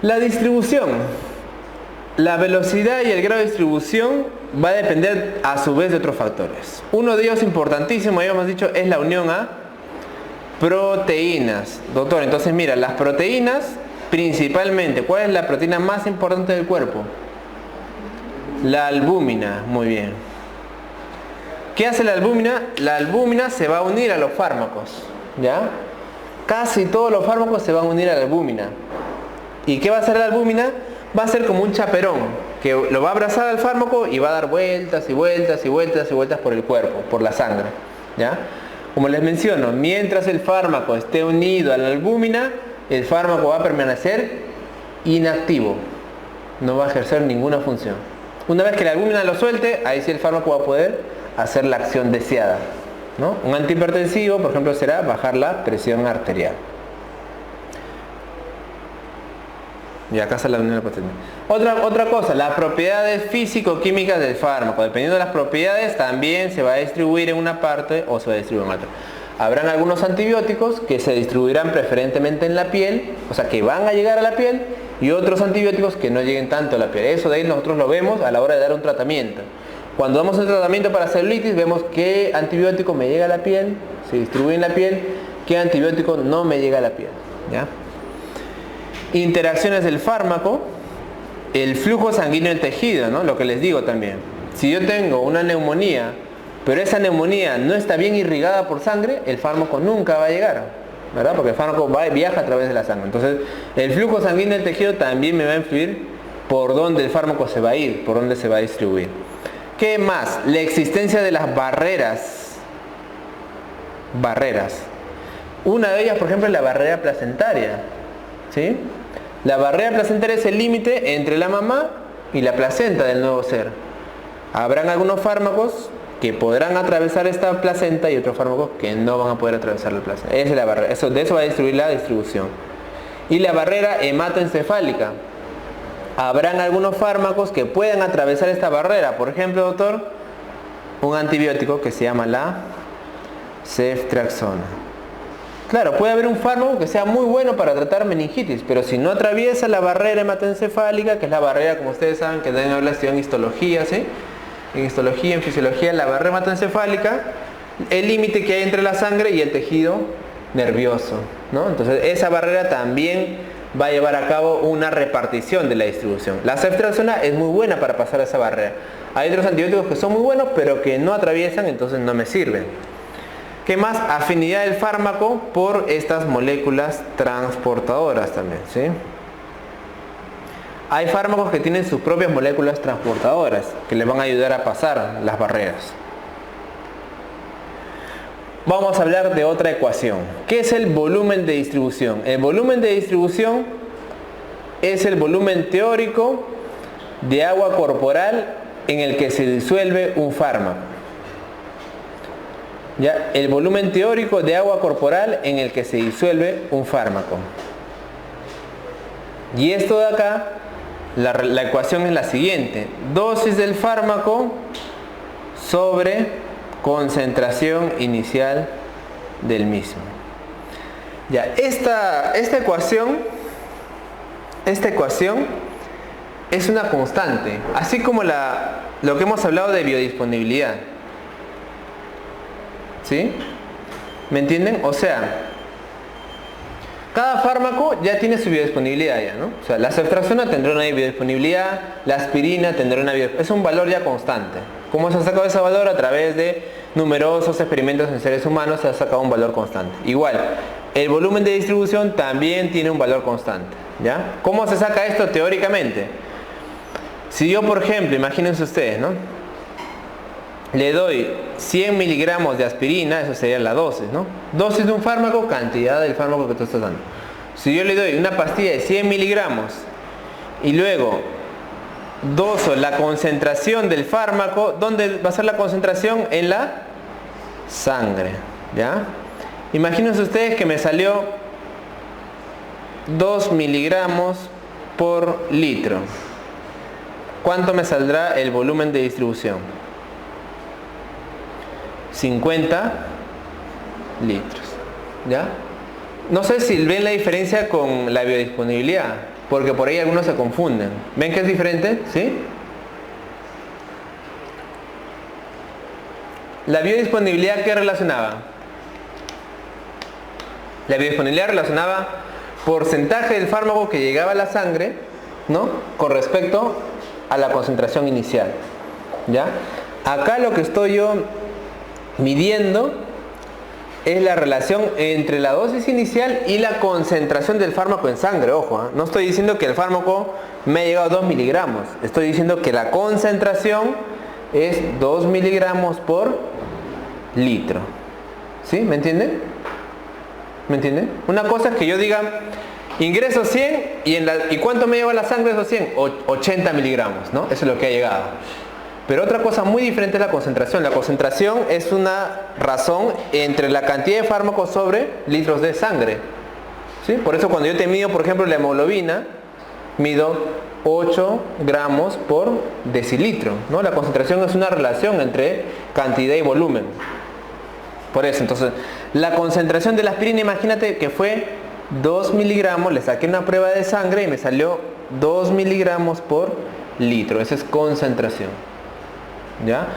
Speaker 1: La distribución. La velocidad y el grado de distribución va a depender a su vez de otros factores. Uno de ellos importantísimo, ya hemos dicho, es la unión a proteínas. Doctor, entonces mira, las proteínas principalmente, ¿cuál es la proteína más importante del cuerpo? La albúmina, muy bien. ¿Qué hace la albúmina? La albúmina se va a unir a los fármacos, ¿ya? Casi todos los fármacos se van a unir a la albúmina. ¿Y qué va a hacer la albúmina? Va a ser como un chaperón, que lo va a abrazar al fármaco y va a dar vueltas y vueltas y vueltas y vueltas por el cuerpo, por la sangre, ¿ya? Como les menciono, mientras el fármaco esté unido a la albúmina, el fármaco va a permanecer inactivo, no va a ejercer ninguna función. Una vez que la albúmina lo suelte, ahí sí el fármaco va a poder hacer la acción deseada, ¿no? Un antihipertensivo, por ejemplo, será bajar la presión arterial. Y acá está la unión de la proteína. Otra cosa, las propiedades físico-químicas del fármaco. Dependiendo de las propiedades, también se va a distribuir en una parte o se va a distribuir en otra. Habrán algunos antibióticos que se distribuirán preferentemente en la piel, o sea que van a llegar a la piel, y otros antibióticos que no lleguen tanto a la piel. Eso de ahí nosotros lo vemos a la hora de dar un tratamiento. Cuando damos un tratamiento para celulitis, vemos qué antibiótico me llega a la piel, se distribuye en la piel, qué antibiótico no me llega a la piel, ¿ya? Interacciones del fármaco, el flujo sanguíneo del tejido, ¿no? Lo que les digo también. Si yo tengo una neumonía, pero esa neumonía no está bien irrigada por sangre, el fármaco nunca va a llegar, ¿verdad? Porque el fármaco viaja a través de la sangre. Entonces, el flujo sanguíneo del tejido también me va a influir por dónde el fármaco se va a ir, por dónde se va a distribuir. ¿Qué más? La existencia de las barreras. Una de ellas, por ejemplo, es la barrera placentaria, ¿sí? La barrera placentaria es el límite entre la mamá y la placenta del nuevo ser. Habrán algunos fármacos que podrán atravesar esta placenta y otros fármacos que no van a poder atravesar la placenta. Esa es la barrera. De eso va a distribuir la distribución. Y la barrera hematoencefálica. Habrán algunos fármacos que puedan atravesar esta barrera. Por ejemplo, doctor, un antibiótico que se llama la ceftriaxona. Claro, puede haber un fármaco que sea muy bueno para tratar meningitis, pero si no atraviesa la barrera hematoencefálica, que es la barrera, como ustedes saben, que deben hablar en histología, ¿sí? En histología, en fisiología, la barrera hematoencefálica, el límite que hay entre la sangre y el tejido nervioso, ¿no? Entonces esa barrera también va a llevar a cabo una repartición de la distribución. La ceftriaxona es muy buena para pasar esa barrera. Hay otros antibióticos que son muy buenos, pero que no atraviesan, entonces no me sirven. ¿Qué más? Afinidad del fármaco por estas moléculas transportadoras también, ¿sí? Hay fármacos que tienen sus propias moléculas transportadoras que les van a ayudar a pasar las barreras. Vamos a hablar de otra ecuación. ¿Qué es el volumen de distribución? El volumen de distribución es el volumen teórico de agua corporal en el que se disuelve un fármaco. ¿Ya? El volumen teórico de agua corporal en el que se disuelve un fármaco. Y esto de acá, la ecuación es la siguiente. Dosis del fármaco sobre concentración inicial del mismo. Ya, esta ecuación es una constante, así como lo que hemos hablado de biodisponibilidad. ¿Sí? ¿Me entienden? O sea, cada fármaco ya tiene su biodisponibilidad ya, ¿no? O sea, la ceftriaxona tendrá una biodisponibilidad, la aspirina tendrá una biodisponibilidad. Es un valor ya constante. ¿Cómo se ha sacado ese valor? A través de numerosos experimentos en seres humanos se ha sacado un valor constante. Igual, el volumen de distribución también tiene un valor constante, ¿ya? ¿Cómo se saca esto teóricamente? Si yo, por ejemplo, imagínense ustedes, ¿no? Le doy 100 miligramos de aspirina, eso sería la dosis, ¿no? Dosis de un fármaco, cantidad del fármaco que tú estás dando. Si yo le doy una pastilla de 100 miligramos y luego doso la concentración del fármaco, ¿dónde va a ser la concentración? En la sangre, ¿ya? Imagínense ustedes que me salió 2 miligramos por litro. ¿Cuánto me saldrá el volumen de distribución? 50 litros, ¿ya? No sé si ven la diferencia con la biodisponibilidad, porque por ahí algunos se confunden. ¿Ven que es diferente? ¿Sí? La biodisponibilidad, ¿qué relacionaba? La biodisponibilidad relacionaba porcentaje del fármaco que llegaba a la sangre, ¿no? Con respecto a la concentración inicial, ¿ya? Acá lo que estoy yo midiendo es la relación entre la dosis inicial y la concentración del fármaco en sangre. Ojo, ¿eh? No estoy diciendo que el fármaco me ha llegado a 2 miligramos. Estoy diciendo que la concentración es 2 miligramos por litro. ¿Sí? ¿Me entienden? ¿Me entienden? Una cosa es que yo diga, ingreso 100 y ¿cuánto me lleva la sangre de esos 100? 80 miligramos, ¿no? Eso es lo que ha llegado. Pero otra cosa muy diferente es la concentración. La concentración es una razón entre la cantidad de fármaco sobre litros de sangre, ¿sí? Por eso cuando yo te mido, por ejemplo, la hemoglobina, mido 8 gramos por decilitro, ¿no? La concentración es una relación entre cantidad y volumen. Por eso, entonces, la concentración de la aspirina, imagínate que fue 2 miligramos, le saqué una prueba de sangre y me salió 2 miligramos por litro. Esa es concentración. ¿Ya?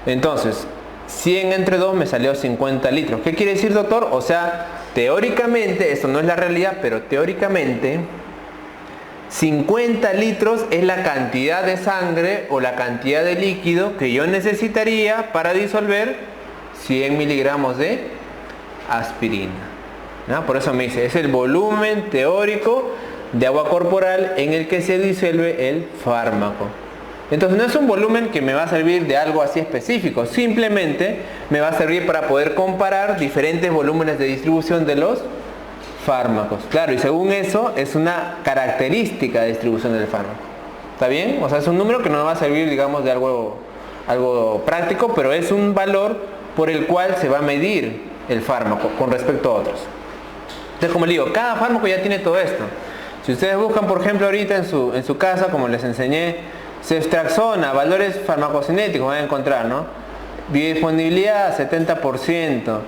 Speaker 1: Entonces, 100 entre 2 me salió 50 litros. ¿Qué quiere decir, doctor? O sea, teóricamente, esto no es la realidad, pero teóricamente 50 litros es la cantidad de sangre o la cantidad de líquido que yo necesitaría para disolver 100 miligramos de aspirina, ¿no? Por eso me dice, es el volumen teórico de agua corporal en el que se disuelve el fármaco. Entonces no es un volumen que me va a servir de algo así específico, simplemente me va a servir para poder comparar diferentes volúmenes de distribución de los fármacos. Claro, y según eso es una característica de distribución del fármaco. ¿Está bien? O sea, es un número que no va a servir, digamos, de algo práctico, pero es un valor por el cual se va a medir el fármaco con respecto a otros. Entonces, como les digo, cada fármaco ya tiene todo esto. Si ustedes buscan, por ejemplo, ahorita en su casa, como les enseñé, ceftriaxona, valores farmacocinéticos, van a encontrar, ¿no? Biodisponibilidad 70%,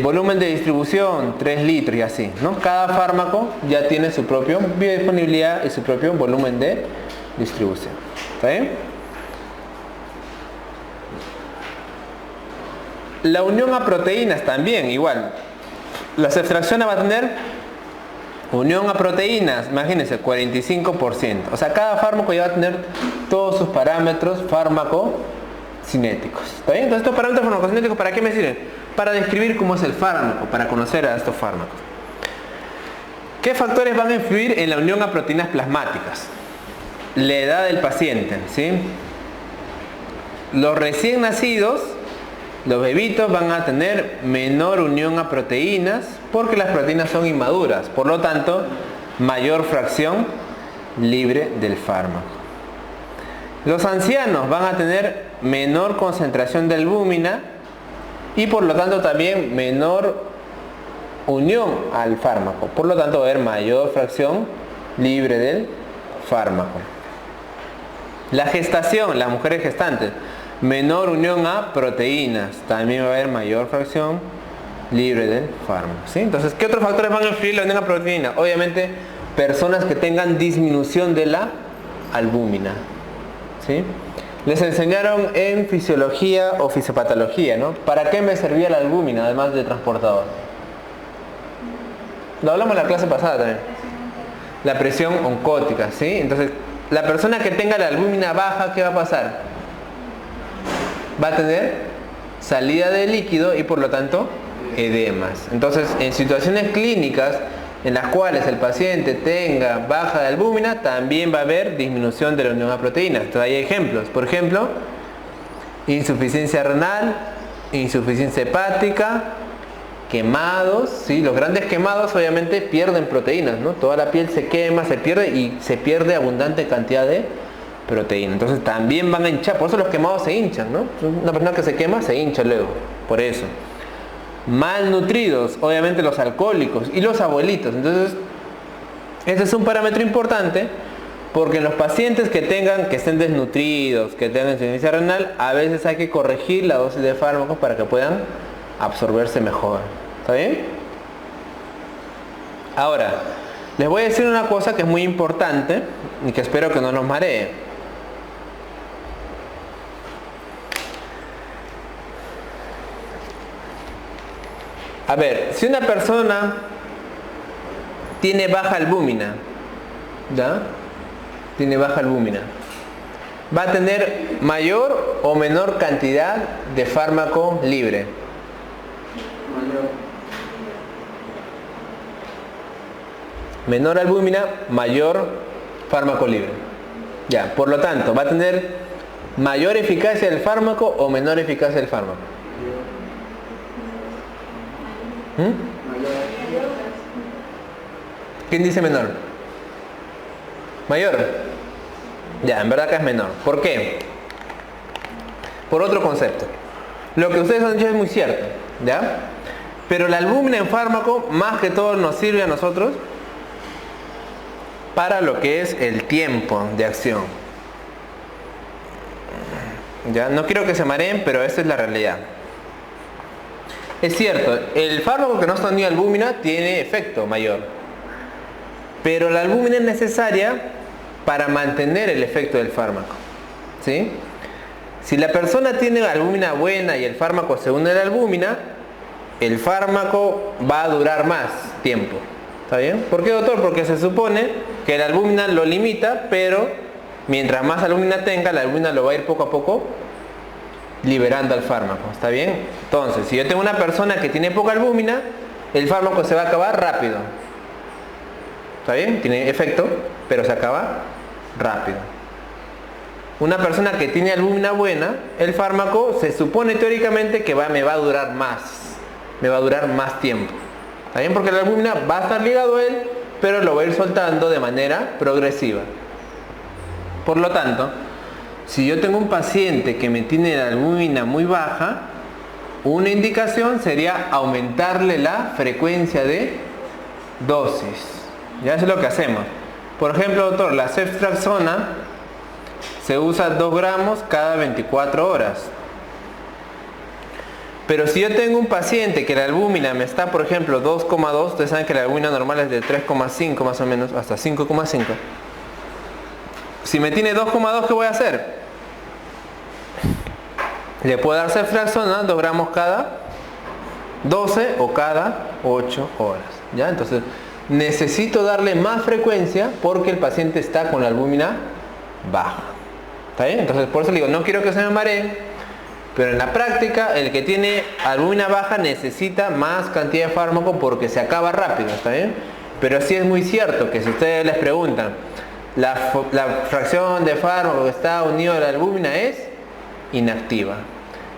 Speaker 1: volumen de distribución 3 litros y así, ¿no? Cada fármaco ya tiene su propio biodisponibilidad y su propio volumen de distribución. ¿Está bien? La unión a proteínas también, igual. La ceftriaxona va a tener unión a proteínas, imagínense, 45%. O sea, cada fármaco ya va a tener todos sus parámetros farmacocinéticos. ¿Está bien? Entonces, estos parámetros farmacocinéticos, ¿para qué me sirven? Para describir cómo es el fármaco, para conocer a estos fármacos. ¿Qué factores van a influir en la unión a proteínas plasmáticas? La edad del paciente, ¿sí? Los recién nacidos, los bebitos, van a tener menor unión a proteínas porque las proteínas son inmaduras, por lo tanto mayor fracción libre del fármaco. Los ancianos van a tener menor concentración de albúmina y por lo tanto también menor unión al fármaco, por lo tanto va a haber mayor fracción libre del fármaco. La gestación, las mujeres gestantes, menor unión a proteínas, también va a haber mayor fracción libre del fármaco, ¿sí? Entonces, ¿qué otros factores van a influir en la unión a proteínas? Obviamente, personas que tengan disminución de la albúmina, ¿sí? Les enseñaron en fisiología o fisiopatología, ¿no? ¿Para qué me servía la albúmina además de transportador? Lo hablamos en la clase pasada también. La presión oncótica, ¿sí? Entonces, la persona que tenga la albúmina baja, ¿qué va a pasar? Va a tener salida de líquido y por lo tanto edemas. Entonces, en situaciones clínicas en las cuales el paciente tenga baja de albúmina, también va a haber disminución de la unión a proteínas. Entonces, hay ejemplos. Por ejemplo, insuficiencia renal, insuficiencia hepática, quemados, ¿sí? Los grandes quemados obviamente pierden proteínas, ¿no? Toda la piel se quema, se pierde y se pierde abundante cantidad de proteína. Entonces también van a hinchar, por eso los quemados se hinchan, ¿no? Una persona que se quema se hincha luego, por eso. Malnutridos, obviamente los alcohólicos y los abuelitos. Entonces, este es un parámetro importante porque en los pacientes que estén desnutridos, que tengan insuficiencia renal, a veces hay que corregir la dosis de fármacos para que puedan absorberse mejor. ¿Está bien? Ahora, les voy a decir una cosa que es muy importante y que espero que no nos maree. A ver, si una persona tiene baja albúmina, ¿ya? Tiene baja albúmina, va a tener mayor o menor cantidad de fármaco libre. Menor albúmina, mayor fármaco libre. Ya, por lo tanto, va a tener mayor eficacia del fármaco o menor eficacia del fármaco. ¿Quién dice menor? ¿Mayor? Ya, en verdad que es menor. ¿Por qué? Por otro concepto. Lo que ustedes han dicho es muy cierto, ¿ya? Pero la albúmina en fármaco, más que todo, nos sirve a nosotros para lo que es el tiempo de acción. Ya, no quiero que se mareen, pero esa es la realidad. Es cierto, el fármaco que no está unido a albúmina tiene efecto mayor, pero la albúmina es necesaria para mantener el efecto del fármaco, ¿sí? Si la persona tiene albúmina buena y el fármaco se une a la albúmina, el fármaco va a durar más tiempo. ¿Está bien? ¿Por qué, doctor? Porque se supone que la albúmina lo limita, pero mientras más albúmina tenga, la albúmina lo va a ir poco a poco liberando al fármaco. ¿Está bien? Entonces, si yo tengo una persona que tiene poca albúmina, el fármaco se va a acabar rápido. ¿Está bien? Tiene efecto, pero se acaba rápido. Una persona que tiene albúmina buena, el fármaco se supone teóricamente que me va a durar más tiempo. ¿Está bien? Porque la albúmina va a estar ligado a él, pero lo va a ir soltando de manera progresiva. Por lo tanto, si yo tengo un paciente que me tiene la albúmina muy baja, una indicación sería aumentarle la frecuencia de dosis. Ya eso es lo que hacemos. Por ejemplo, doctor, la ceftriaxona se usa 2 gramos cada 24 horas. Pero si yo tengo un paciente que la albúmina me está, por ejemplo, 2,2, ustedes saben que la albúmina normal es de 3,5 más o menos, hasta 5,5. Si me tiene 2,2, ¿qué voy a hacer? Le puedo dar ceftriaxona 2 gramos cada 12 o cada 8 horas. ¿Ya? Entonces, necesito darle más frecuencia porque el paciente está con la albúmina baja. ¿Está bien? Entonces, por eso le digo, no quiero que se me maree, pero en la práctica, el que tiene albúmina baja necesita más cantidad de fármaco porque se acaba rápido. ¿Está bien? Pero sí es muy cierto que si ustedes les preguntan, la fracción de fármaco que está unido a la albúmina es inactiva.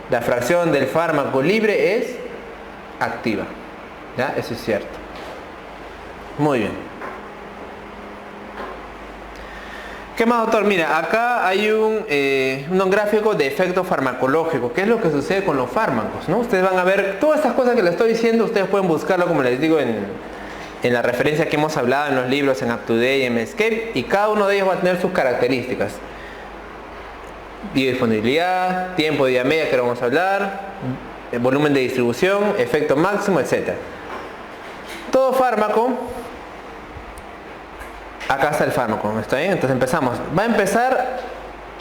Speaker 1: La fracción del fármaco libre es activa. ¿Ya? Eso es cierto. Muy bien. ¿Qué más, doctor? Mira, acá hay un gráfico de efecto farmacológico. ¿Qué es lo que sucede con los fármacos? ¿No? Ustedes van a ver todas estas cosas que les estoy diciendo. Ustedes pueden buscarlo, como les digo, en la referencia que hemos hablado en los libros, en UpToDate y en Medscape. Y cada uno de ellos va a tener sus características. Biodisponibilidad, tiempo de día media que vamos a hablar, volumen de distribución, efecto máximo, etc. Todo fármaco, acá está el fármaco, ¿está bien? Entonces empezamos. Va a empezar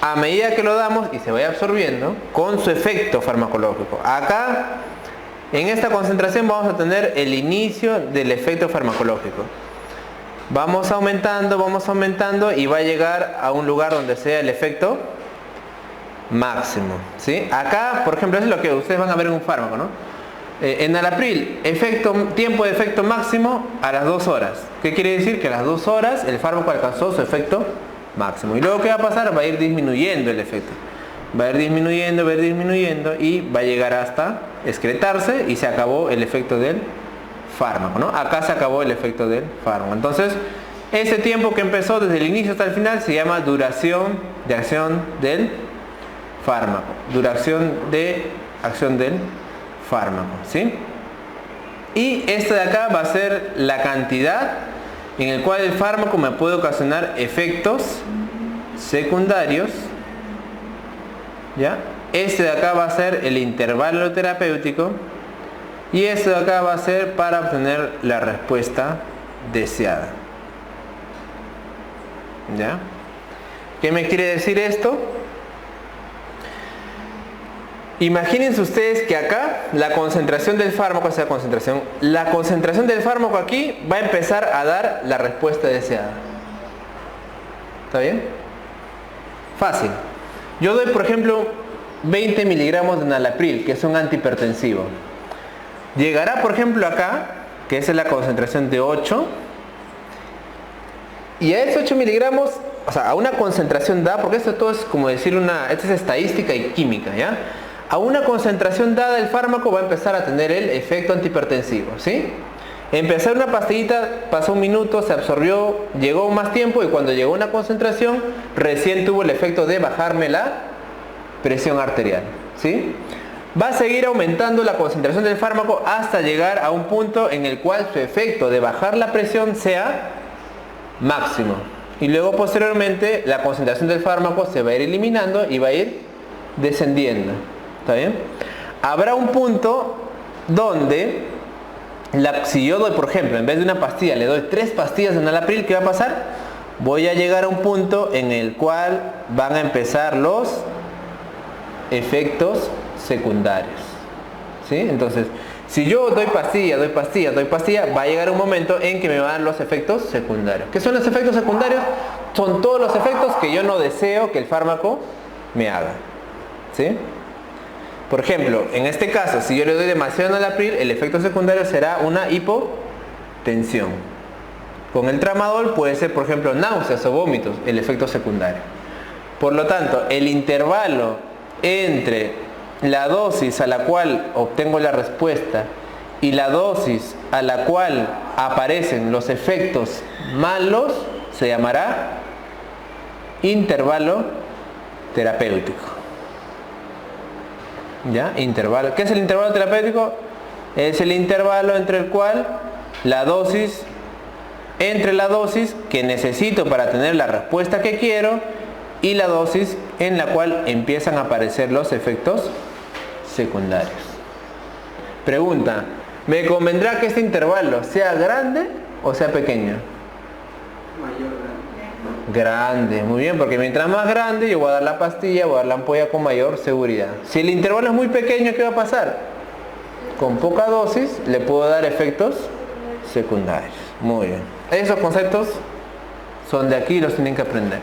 Speaker 1: a medida que lo damos y se vaya absorbiendo con su efecto farmacológico. Acá, en esta concentración vamos a tener el inicio del efecto farmacológico. Vamos aumentando y va a llegar a un lugar donde sea el efecto máximo, ¿sí? Acá, por ejemplo, eso es lo que ustedes van a ver en un fármaco, ¿no? Enalapril, tiempo de efecto máximo a las 2 horas. ¿Qué quiere decir? Que a las 2 horas el fármaco alcanzó su efecto máximo. Y luego, ¿qué va a pasar? Va a ir disminuyendo el efecto. Va a ir disminuyendo y va a llegar hasta excretarse y se acabó el efecto del fármaco, ¿no? Acá se acabó el efecto del fármaco. Entonces, ese tiempo que empezó desde el inicio hasta el final se llama duración de acción del fármaco. Duración de acción del fármaco, ¿sí? Y esto de acá va a ser la cantidad en el cual el fármaco me puede ocasionar efectos secundarios, ¿ya? Este de acá va a ser el intervalo terapéutico y este de acá va a ser para obtener la respuesta deseada. ¿Ya? ¿Qué me quiere decir esto? Imagínense ustedes que acá la concentración del fármaco, la concentración del fármaco aquí va a empezar a dar la respuesta deseada. ¿Está bien? Fácil. Yo doy, por ejemplo, 20 miligramos de enalapril, que es un antihipertensivo. Llegará, por ejemplo, acá, que esa es la concentración de 8, y a esos 8 miligramos, o sea, a una concentración dada, porque esto todo es como decir esto es estadística y química, ¿ya? A una concentración dada el fármaco va a empezar a tener el efecto antihipertensivo, ¿sí? Empezó una pastillita, pasó un minuto, se absorbió, llegó más tiempo y cuando llegó una concentración, recién tuvo el efecto de bajarme la presión arterial, ¿sí? Va a seguir aumentando la concentración del fármaco hasta llegar a un punto en el cual su efecto de bajar la presión sea máximo. Y luego posteriormente la concentración del fármaco se va a ir eliminando y va a ir descendiendo. ¿Está bien? Habrá un punto donde si yo doy, por ejemplo, en vez de una pastilla le doy 3 pastillas de enalapril, ¿qué va a pasar? Voy a llegar a un punto en el cual van a empezar los efectos secundarios, ¿sí? Entonces, si yo doy pastilla, va a llegar un momento en que me van a dar los efectos secundarios. ¿Qué son los efectos secundarios? Son todos los efectos que yo no deseo que el fármaco me haga, ¿sí? Por ejemplo, en este caso, si yo le doy demasiado enalapril, el efecto secundario será una hipotensión. Con el tramadol puede ser, por ejemplo, náuseas o vómitos, el efecto secundario. Por lo tanto, el intervalo entre la dosis a la cual obtengo la respuesta y la dosis a la cual aparecen los efectos malos se llamará intervalo terapéutico. ¿Ya? Intervalo. ¿Qué es el intervalo terapéutico? Es el intervalo entre el cual la dosis que necesito para tener la respuesta que quiero y la dosis en la cual empiezan a aparecer los efectos secundarios. Pregunta, ¿me convendrá que este intervalo sea grande o sea pequeño? Grande, muy bien, porque mientras más grande yo voy a dar la pastilla, voy a dar la ampolla con mayor seguridad. Si el intervalo es muy pequeño, ¿qué va a pasar? Con poca dosis le puedo dar efectos secundarios. Muy bien. Esos conceptos son de aquí y los tienen que aprender.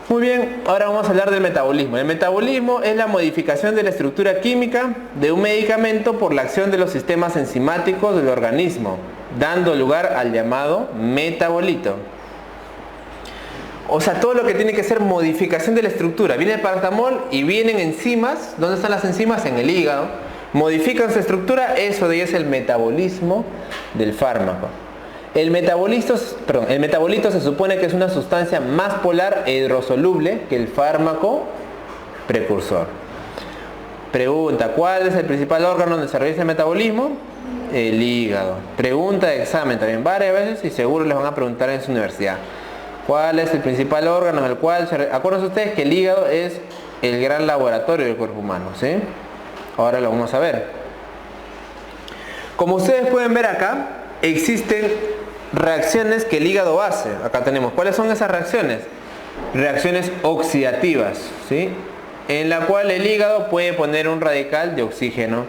Speaker 1: Muy bien, ahora vamos a hablar del metabolismo. El metabolismo es la modificación de la estructura química de un medicamento por la acción de los sistemas enzimáticos del organismo, dando lugar al llamado metabolito. O sea, todo lo que tiene que ser modificación de la estructura. Viene el paracetamol y vienen enzimas. ¿Dónde están las enzimas? En el hígado. Modifican su estructura, eso de ahí es el metabolismo del fármaco. El metabolito se supone que es una sustancia más polar e hidrosoluble que el fármaco precursor. Pregunta, ¿cuál es el principal órgano donde se realiza el metabolismo? El hígado. Pregunta de examen también varias veces y seguro les van a preguntar en su universidad. ¿Cuál es el principal órgano en el cual acuérdense ustedes que el hígado es el gran laboratorio del cuerpo humano, ¿sí? Ahora lo vamos a ver. Como ustedes pueden ver acá, existen reacciones que el hígado hace. Acá tenemos. ¿Cuáles son esas reacciones? Reacciones oxidativas, ¿sí? En la cual el hígado puede poner un radical de oxígeno.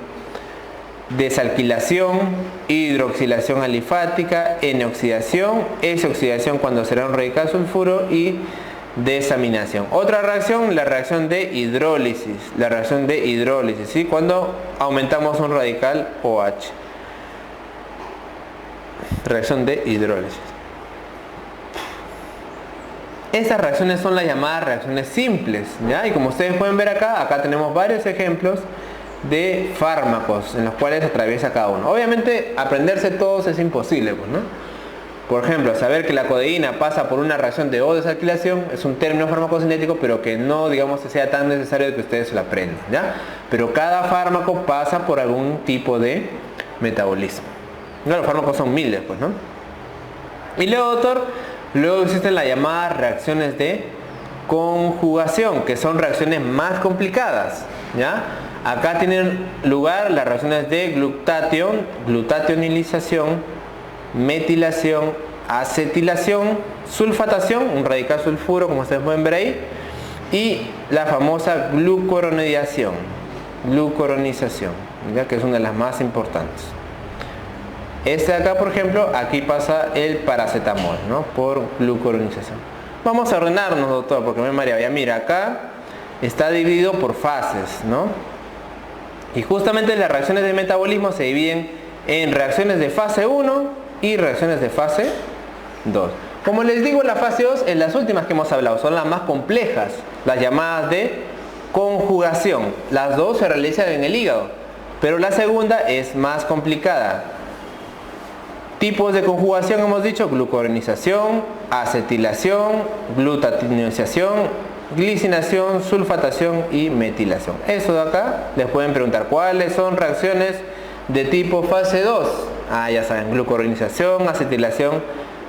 Speaker 1: Desalquilación, hidroxilación alifática, N-oxidación, S-oxidación cuando será un radical sulfuro y desaminación. Otra reacción, la reacción de hidrólisis. La reacción de hidrólisis, ¿sí? Cuando aumentamos un radical OH. Reacción de hidrólisis. Estas reacciones son las llamadas reacciones simples, ¿ya? Y como ustedes pueden ver acá tenemos varios ejemplos de fármacos en los cuales atraviesa cada uno. Obviamente aprenderse todos es imposible, pues, ¿no? Por ejemplo, saber que la codeína pasa por una reacción de O-desalquilación es un término farmacocinético, pero que no, digamos, que sea tan necesario que ustedes se lo aprendan, ¿ya? Pero cada fármaco pasa por algún tipo de metabolismo. Los fármacos son miles, pues, ¿no? Y luego, doctor, luego existen las llamadas reacciones de conjugación, que son reacciones más complicadas, ¿ya? Acá tienen lugar las reacciones de glutationilización, metilación, acetilación, sulfatación, un radical sulfuro como ustedes pueden ver ahí, y la famosa glucuronización, ¿ya? Que es una de las más importantes. Este de acá, por ejemplo, aquí pasa el paracetamol, ¿no? Por glucuronización. Vamos a ordenarnos, doctor, porque me mareaba. Ya mira, acá está dividido por fases, ¿no? Y justamente las reacciones de metabolismo se dividen en reacciones de fase 1 y reacciones de fase 2. Como les digo, la fase 2 es las últimas que hemos hablado, son las más complejas, las llamadas de conjugación. Las dos se realizan en el hígado, pero la segunda es más complicada. Tipos de conjugación hemos dicho: glucuronización, acetilación, glutationización, glicinación, sulfatación y metilación. Eso de acá les pueden preguntar cuáles son reacciones de tipo fase 2. Ya saben, glucuronización, acetilación,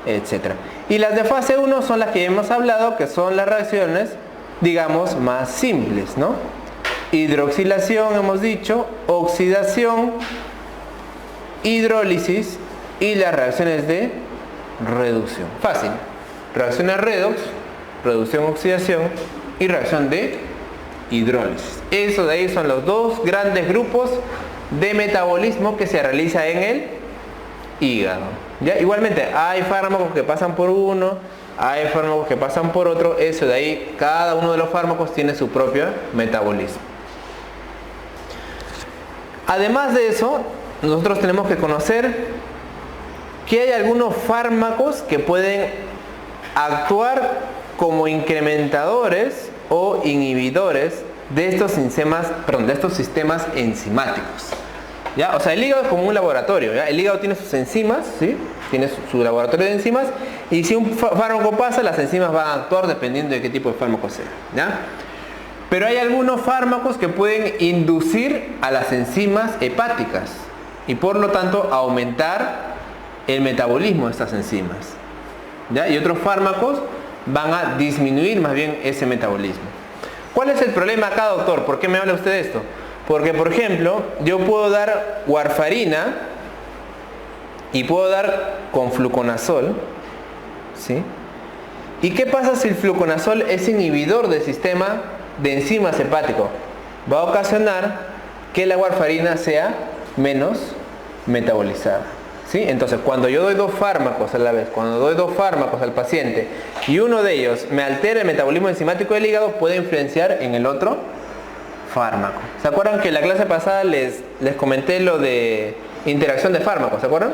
Speaker 1: etc. Y las de fase 1 son las que hemos hablado, que son las reacciones, digamos, más simples, ¿no? Hidroxilación hemos dicho, oxidación, hidrólisis y las reacciones de reducción. Fácil. Reacciones redox, reducción, oxidación y reacción de hidrólisis. Eso de ahí son los dos grandes grupos de metabolismo que se realiza en el hígado. ¿Ya? Igualmente hay fármacos que pasan por uno, hay fármacos que pasan por otro. Eso de ahí, cada uno de los fármacos tiene su propio metabolismo. Además de eso, nosotros tenemos que conocer que hay algunos fármacos que pueden actuar como incrementadores o inhibidores de estos sistemas enzimáticos. ¿Ya? O sea, el hígado es como un laboratorio, ¿ya? El hígado tiene sus enzimas, ¿sí? Tiene su laboratorio de enzimas, y si un fármaco pasa, las enzimas van a actuar dependiendo de qué tipo de fármaco sea, ¿ya? Pero hay algunos fármacos que pueden inducir a las enzimas hepáticas y por lo tanto aumentar el metabolismo de estas enzimas, ¿ya? Y otros fármacos van a disminuir más bien ese metabolismo. ¿Cuál es el problema acá, doctor? ¿Por qué me habla usted de esto? Porque, por ejemplo, yo puedo dar warfarina y puedo dar con fluconazol, ¿sí? ¿Y qué pasa si el fluconazol es inhibidor del sistema de enzimas hepático? Va a ocasionar que la warfarina sea menos metabolizada, ¿sí? Entonces, cuando yo doy dos fármacos a la vez, cuando doy dos fármacos al paciente y uno de ellos me altera el metabolismo enzimático del hígado, puede influenciar en el otro fármaco. ¿Se acuerdan que en la clase pasada les comenté lo de interacción de fármacos? ¿Se acuerdan?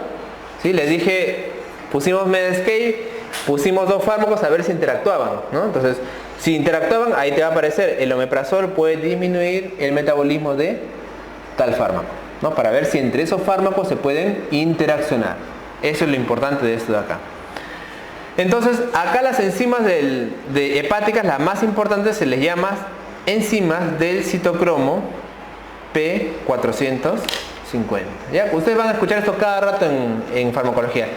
Speaker 1: ¿Sí? Les dije, pusimos Medscape, pusimos dos fármacos a ver si interactuaban, ¿no? Entonces, si interactuaban, ahí te va a aparecer el omeprazol puede disminuir el metabolismo de tal fármaco, ¿no? Para ver si entre esos fármacos se pueden interaccionar. Eso es lo importante de esto de acá. Entonces, acá las enzimas de hepáticas, las más importantes, se les llama enzimas del citocromo P450. ¿Ya? Ustedes van a escuchar esto cada rato en farmacología.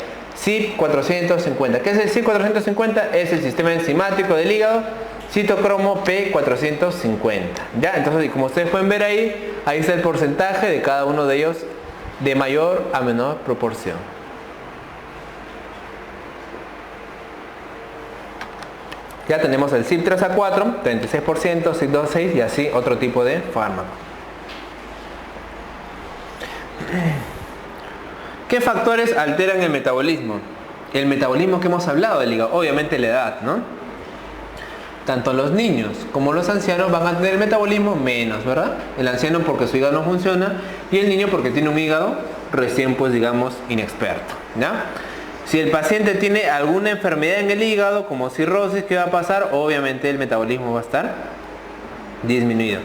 Speaker 1: CYP450. ¿Qué es el CYP450? Es el sistema enzimático del hígado, citocromo P450. ¿Ya? Entonces, como ustedes pueden ver ahí está el porcentaje de cada uno de ellos de mayor a menor proporción. Ya tenemos el CYP3A4, 36%, CYP2A6 y así otro tipo de fármaco. ¿Qué factores alteran el metabolismo? El metabolismo que hemos hablado del hígado, obviamente la edad, ¿no? Tanto los niños como los ancianos van a tener el metabolismo menos, ¿verdad? El anciano porque su hígado no funciona y el niño porque tiene un hígado recién, pues digamos, inexperto, ¿ya? Si el paciente tiene alguna enfermedad en el hígado, como cirrosis, ¿qué va a pasar? Obviamente el metabolismo va a estar disminuido.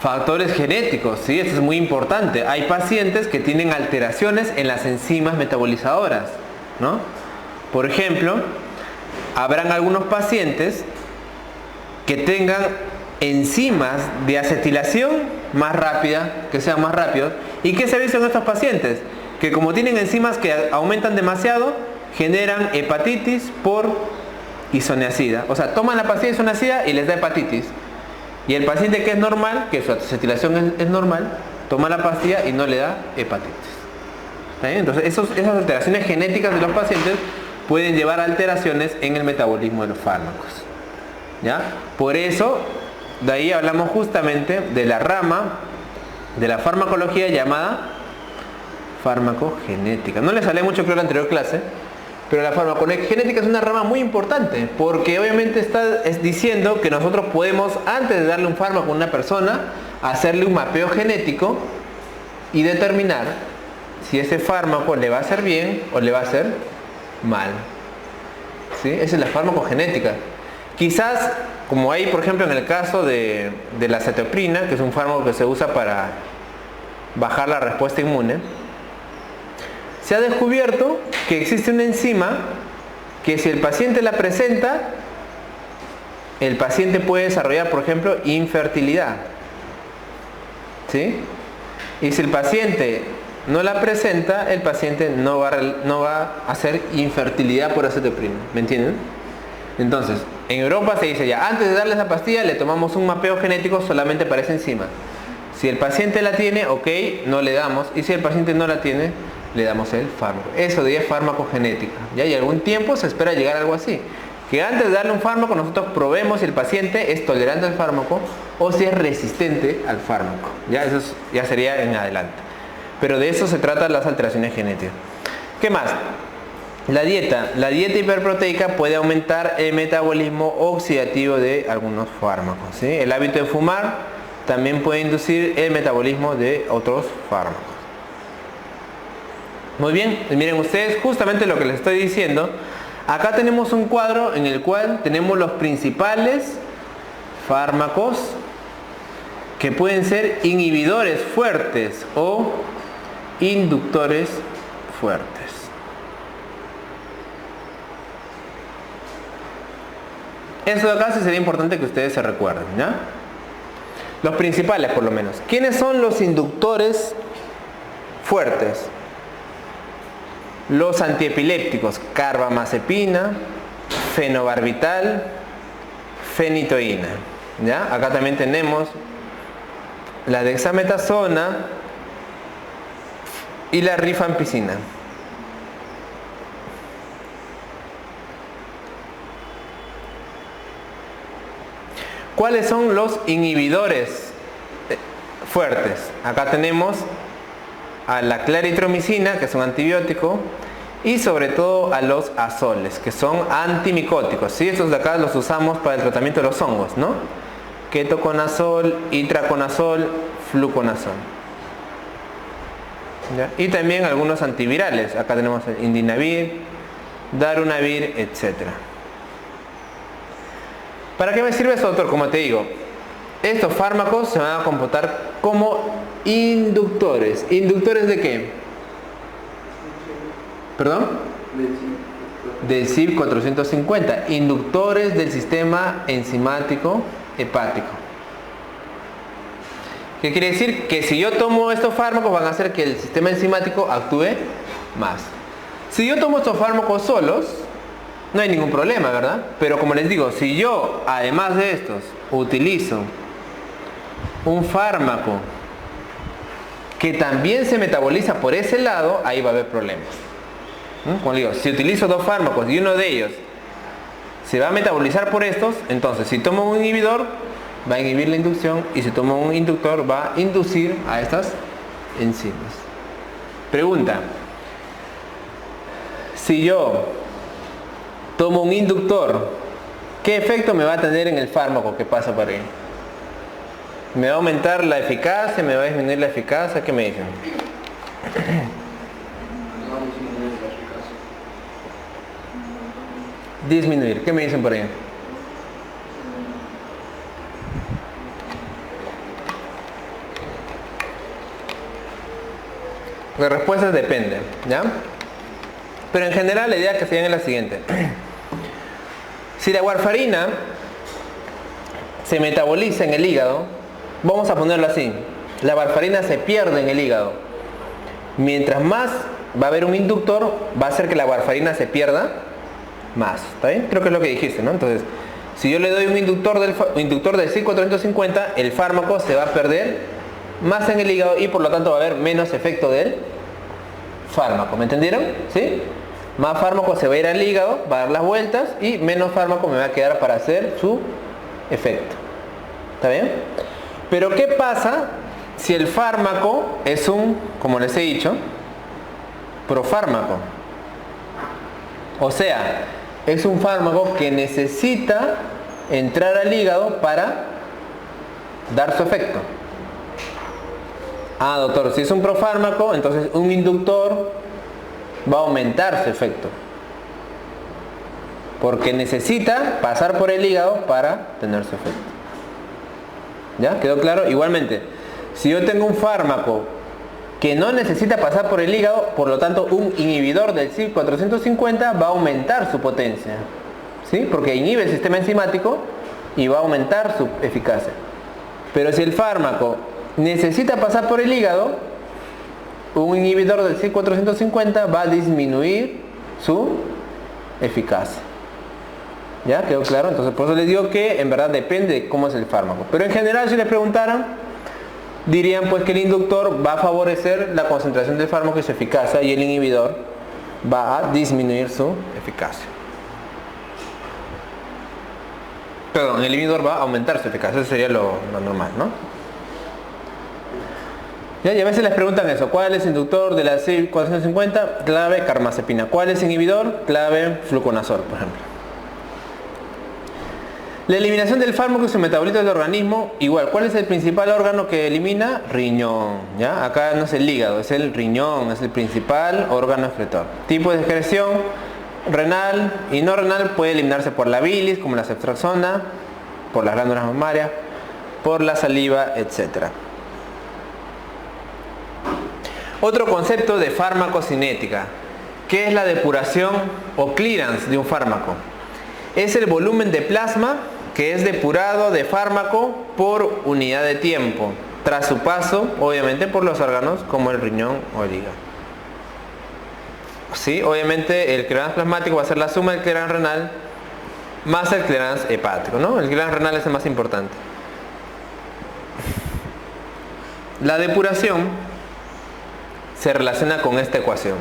Speaker 1: Factores genéticos, ¿sí? Esto es muy importante. Hay pacientes que tienen alteraciones en las enzimas metabolizadoras, ¿no? Por ejemplo, habrán algunos pacientes que tengan enzimas de acetilación más rápida, que sean más rápidos. ¿Y qué se ha visto en estos pacientes? Que como tienen enzimas que aumentan demasiado, generan hepatitis por isoniazida. O sea, toman la pastilla isoniazida y les da hepatitis. Y el paciente que es normal, que su acetilación es normal, toma la pastilla y no le da hepatitis. ¿Está bien? Entonces, esas alteraciones genéticas de los pacientes pueden llevar a alteraciones en el metabolismo de los fármacos, ¿ya? Por eso, de ahí hablamos justamente de la rama de la farmacología llamada farmacogenética. No les hablé mucho creo en la anterior clase, pero la farmacogenética es una rama muy importante porque obviamente está diciendo que nosotros podemos, antes de darle un fármaco a una persona, hacerle un mapeo genético y determinar si ese fármaco le va a hacer bien o le va a hacer mal, ¿sí? Esa es la farmacogenética. Quizás, como hay por ejemplo en el caso de la cetoprina, que es un fármaco que se usa para bajar la respuesta inmune, se ha descubierto que existe una enzima que si el paciente la presenta, el paciente puede desarrollar, por ejemplo, infertilidad, ¿sí? Y si el paciente no la presenta, el paciente no va a hacer infertilidad por acetoprina, ¿me entienden? Entonces, en Europa se dice ya, antes de darle esa pastilla le tomamos un mapeo genético solamente para esa enzima. Si el paciente la tiene, ok, no le damos, y si el paciente no la tiene, le damos el fármaco. Eso de farmacogenética. ¿Ya? Y algún tiempo se espera llegar a algo así. Que antes de darle un fármaco nosotros probemos si el paciente es tolerante al fármaco o si es resistente al fármaco. ¿Ya? Eso ya sería en adelante. Pero de eso se tratan las alteraciones genéticas. ¿Qué más? La dieta hiperproteica puede aumentar el metabolismo oxidativo de algunos fármacos, ¿sí? El hábito de fumar también puede inducir el metabolismo de otros fármacos. Muy bien, miren ustedes justamente lo que les estoy diciendo. Acá tenemos un cuadro en el cual tenemos los principales fármacos que pueden ser inhibidores fuertes o inductores fuertes. Eso de acá sí sería importante que ustedes se recuerden, ¿ya? Los principales por lo menos. ¿Quiénes son los inductores fuertes? Los antiepilépticos, carbamazepina, fenobarbital, fenitoína. ¿Ya? Acá también tenemos la dexametasona y la rifampicina. ¿Cuáles son los inhibidores fuertes? Acá tenemos a la claritromicina, que es un antibiótico, y sobre todo a los azoles, que son antimicóticos. ¿Sí? Estos de acá los usamos para el tratamiento de los hongos, ¿no? Ketoconazol, itraconazol, fluconazol. ¿Ya? Y también algunos antivirales. Acá tenemos el indinavir, darunavir, etc. ¿Para qué me sirve eso, doctor? Como te digo, estos fármacos se van a computar como inductores. ¿Inductores de qué? ¿Perdón? Del CYP450. Inductores del sistema enzimático hepático. ¿Qué quiere decir? Que si yo tomo estos fármacos van a hacer que el sistema enzimático actúe más. Si yo tomo estos fármacos solos, no hay ningún problema, ¿verdad? Pero como les digo, si yo, además de estos, utilizo un fármaco que también se metaboliza por ese lado, ahí va a haber problemas. Como digo, si utilizo dos fármacos y uno de ellos se va a metabolizar por estos, entonces si tomo un inhibidor, va a inhibir la inducción, y si tomo un inductor, va a inducir a estas enzimas. Pregunta: si yo tomo un inductor, ¿qué efecto me va a tener en el fármaco que pasa por ahí? ¿Me va a aumentar la eficacia? ¿Me va a disminuir la eficacia? ¿Qué me dicen? Disminuir. ¿Qué me dicen por ahí? La respuesta depende, ¿ya? Pero en general la idea que se tiene es la siguiente. Si la warfarina se metaboliza en el hígado, vamos a ponerlo así, la warfarina se pierde en el hígado. Mientras más va a haber un inductor, va a hacer que la warfarina se pierda más. ¿Está bien? Creo que es lo que dijiste, ¿no? Entonces, si yo le doy un inductor del CYP450, el fármaco se va a perder más en el hígado y por lo tanto va a haber menos efecto del fármaco. ¿Me entendieron? ¿Sí? Más fármaco se va a ir al hígado, va a dar las vueltas, y menos fármaco me va a quedar para hacer su efecto. ¿Está bien? Pero ¿qué pasa si el fármaco es un, como les he dicho, profármaco? O sea, es un fármaco que necesita entrar al hígado para dar su efecto. Ah, doctor, si es un profármaco, entonces un inductor va a aumentar su efecto, porque necesita pasar por el hígado para tener su efecto. ¿Ya? ¿Quedó claro? Igualmente, si yo tengo un fármaco que no necesita pasar por el hígado, por lo tanto un inhibidor del CYP450 va a aumentar su potencia, ¿sí? Porque inhibe el sistema enzimático y va a aumentar su eficacia. Pero si el fármaco necesita pasar por el hígado, un inhibidor del CYP450 va a disminuir su eficacia. ¿Ya? ¿Quedó claro? Entonces por eso les digo que en verdad depende de cómo es el fármaco. Pero en general, si les preguntaran, dirían pues que el inductor va a favorecer la concentración del fármaco y su eficacia, y el inhibidor va a disminuir su eficacia. Perdón, el inhibidor va a aumentar su eficacia. Eso sería lo normal, ¿no? ¿Ya? Y a veces les preguntan eso: ¿cuál es el inductor de la CYP450? Clave carbamazepina. ¿Cuál es el inhibidor? Clave fluconazol, por ejemplo. La eliminación del fármaco y su metabolito del organismo, igual. ¿Cuál es el principal órgano que elimina? Riñón. ¿Ya? Acá no es el hígado, es el riñón, es el principal órgano excretor. Tipo de excreción: renal y no renal puede eliminarse por la bilis, como la ceftriaxona, por las glándulas mamarias, por la saliva, etc. Otro concepto de farmacocinética, que es la depuración o clearance de un fármaco. Es el volumen de plasma que es depurado de fármaco por unidad de tiempo, tras su paso, obviamente, por los órganos como el riñón o el hígado. Sí, obviamente el clearance plasmático va a ser la suma del clearance renal más el clearance hepático, ¿no? El clearance renal es el más importante. La depuración se relaciona con esta ecuación.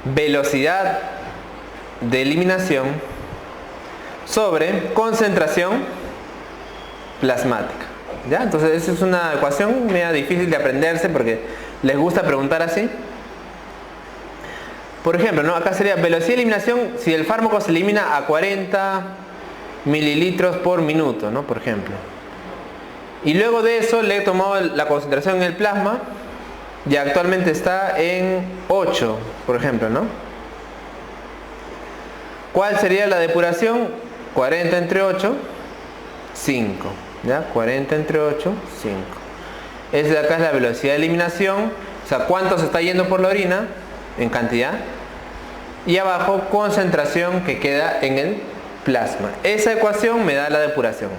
Speaker 1: Velocidad de eliminación sobre concentración plasmática. ¿Ya? Entonces esa es una ecuación media difícil de aprenderse porque les gusta preguntar así. Por ejemplo, ¿no? Acá sería velocidad de eliminación si el fármaco se elimina a 40 mililitros por minuto, ¿no? Por ejemplo. Y luego de eso le he tomado la concentración en el plasma y actualmente está en 8, por ejemplo, ¿no? ¿Cuál sería la depuración? 40 entre 8, 5. ¿Ya? 40 entre 8, 5. Esa de acá es la velocidad de eliminación, o sea, cuánto se está yendo por la orina en cantidad. Y abajo, concentración que queda en el plasma. Esa ecuación me da la depuración.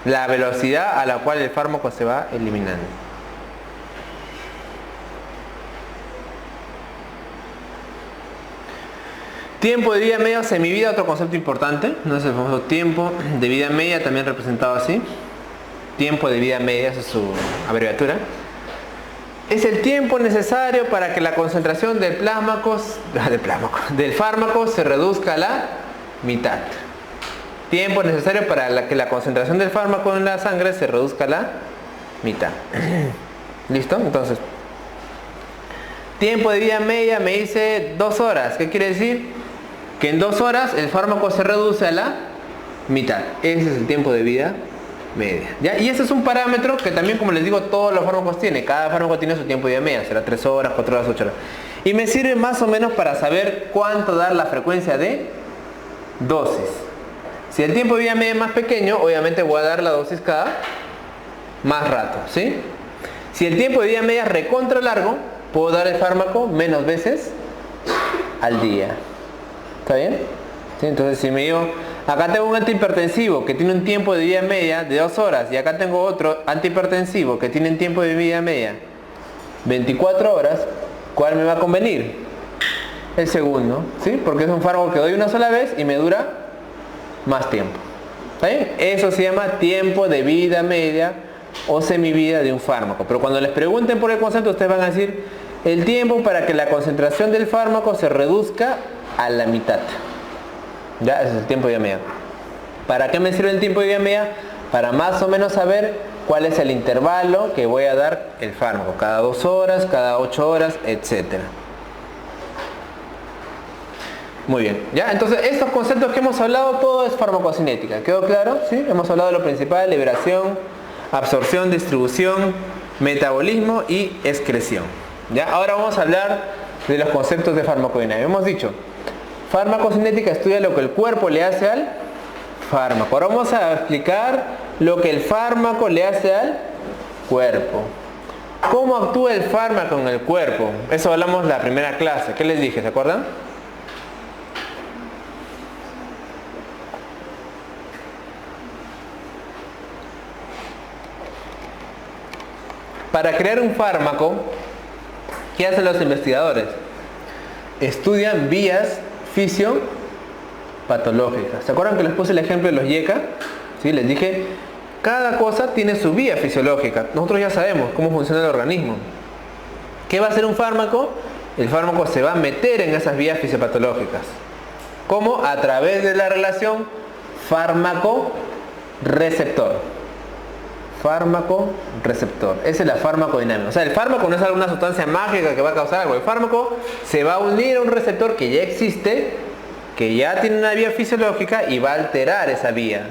Speaker 1: La velocidad a la cual el fármaco se va eliminando. Tiempo de vida media o semivida, otro concepto importante, no es el famoso tiempo de vida media, también representado así. Tiempo de vida media, esa es su abreviatura. Es el tiempo necesario para que la concentración del fármaco se reduzca a la mitad. Tiempo necesario para que la concentración del fármaco en la sangre se reduzca a la mitad. ¿Listo? Entonces, tiempo de vida media me dice 2 horas. ¿Qué quiere decir? Que en 2 horas el fármaco se reduce a la mitad. Ese es el tiempo de vida media. ¿Ya? Y ese es un parámetro que también, como les digo, todos los fármacos tienen. Cada fármaco tiene su tiempo de vida media. Será 3 horas, 4 horas, 8 horas. Y me sirve más o menos para saber cuánto dar la frecuencia de dosis. Si el tiempo de vida media es más pequeño, obviamente voy a dar la dosis cada más rato, ¿sí? Si el tiempo de vida media es recontra largo, puedo dar el fármaco menos veces al día. ¿Está bien? ¿Sí? Entonces si me digo, acá tengo un antihipertensivo que tiene un tiempo de vida media de 2 horas y acá tengo otro antihipertensivo que tiene un tiempo de vida media 24 horas, ¿cuál me va a convenir? El segundo, ¿sí? Porque es un fármaco que doy una sola vez y me dura más tiempo. ¿Está bien? Eso se llama tiempo de vida media o semivida de un fármaco. Pero cuando les pregunten por el concepto, ustedes van a decir el tiempo para que la concentración del fármaco se reduzca a la mitad. Ya, ese es el tiempo de vida media. ¿Para qué me sirve el tiempo de vida media? Para más o menos saber cuál es el intervalo que voy a dar el fármaco. Cada 2 horas, cada 8 horas, etc. Muy bien, ¿ya? Entonces estos conceptos que hemos hablado, todo es farmacocinética. ¿Quedó claro? ¿Sí? Hemos hablado de lo principal: liberación, absorción, distribución, metabolismo y excreción. ¿Ya? Ahora vamos a hablar de los conceptos de farmacodinámica. Hemos dicho, farmacocinética estudia lo que el cuerpo le hace al fármaco. Ahora vamos a explicar lo que el fármaco le hace al cuerpo. ¿Cómo actúa el fármaco en el cuerpo? Eso hablamos en la primera clase. ¿Qué les dije? ¿Se acuerdan? Para crear un fármaco, ¿qué hacen los investigadores? Estudian vías fisiopatológicas. ¿Se acuerdan que les puse el ejemplo de los YECA? ¿Sí? Les dije, cada cosa tiene su vía fisiológica. Nosotros ya sabemos cómo funciona el organismo. ¿Qué va a hacer un fármaco? El fármaco se va a meter en esas vías fisiopatológicas. ¿Cómo? A través de la relación fármaco-receptor. Fármaco-receptor. Esa es la farmacodinámica. O sea, el fármaco no es alguna sustancia mágica que va a causar algo. El fármaco se va a unir a un receptor que ya existe, que ya tiene una vía fisiológica y va a alterar esa vía.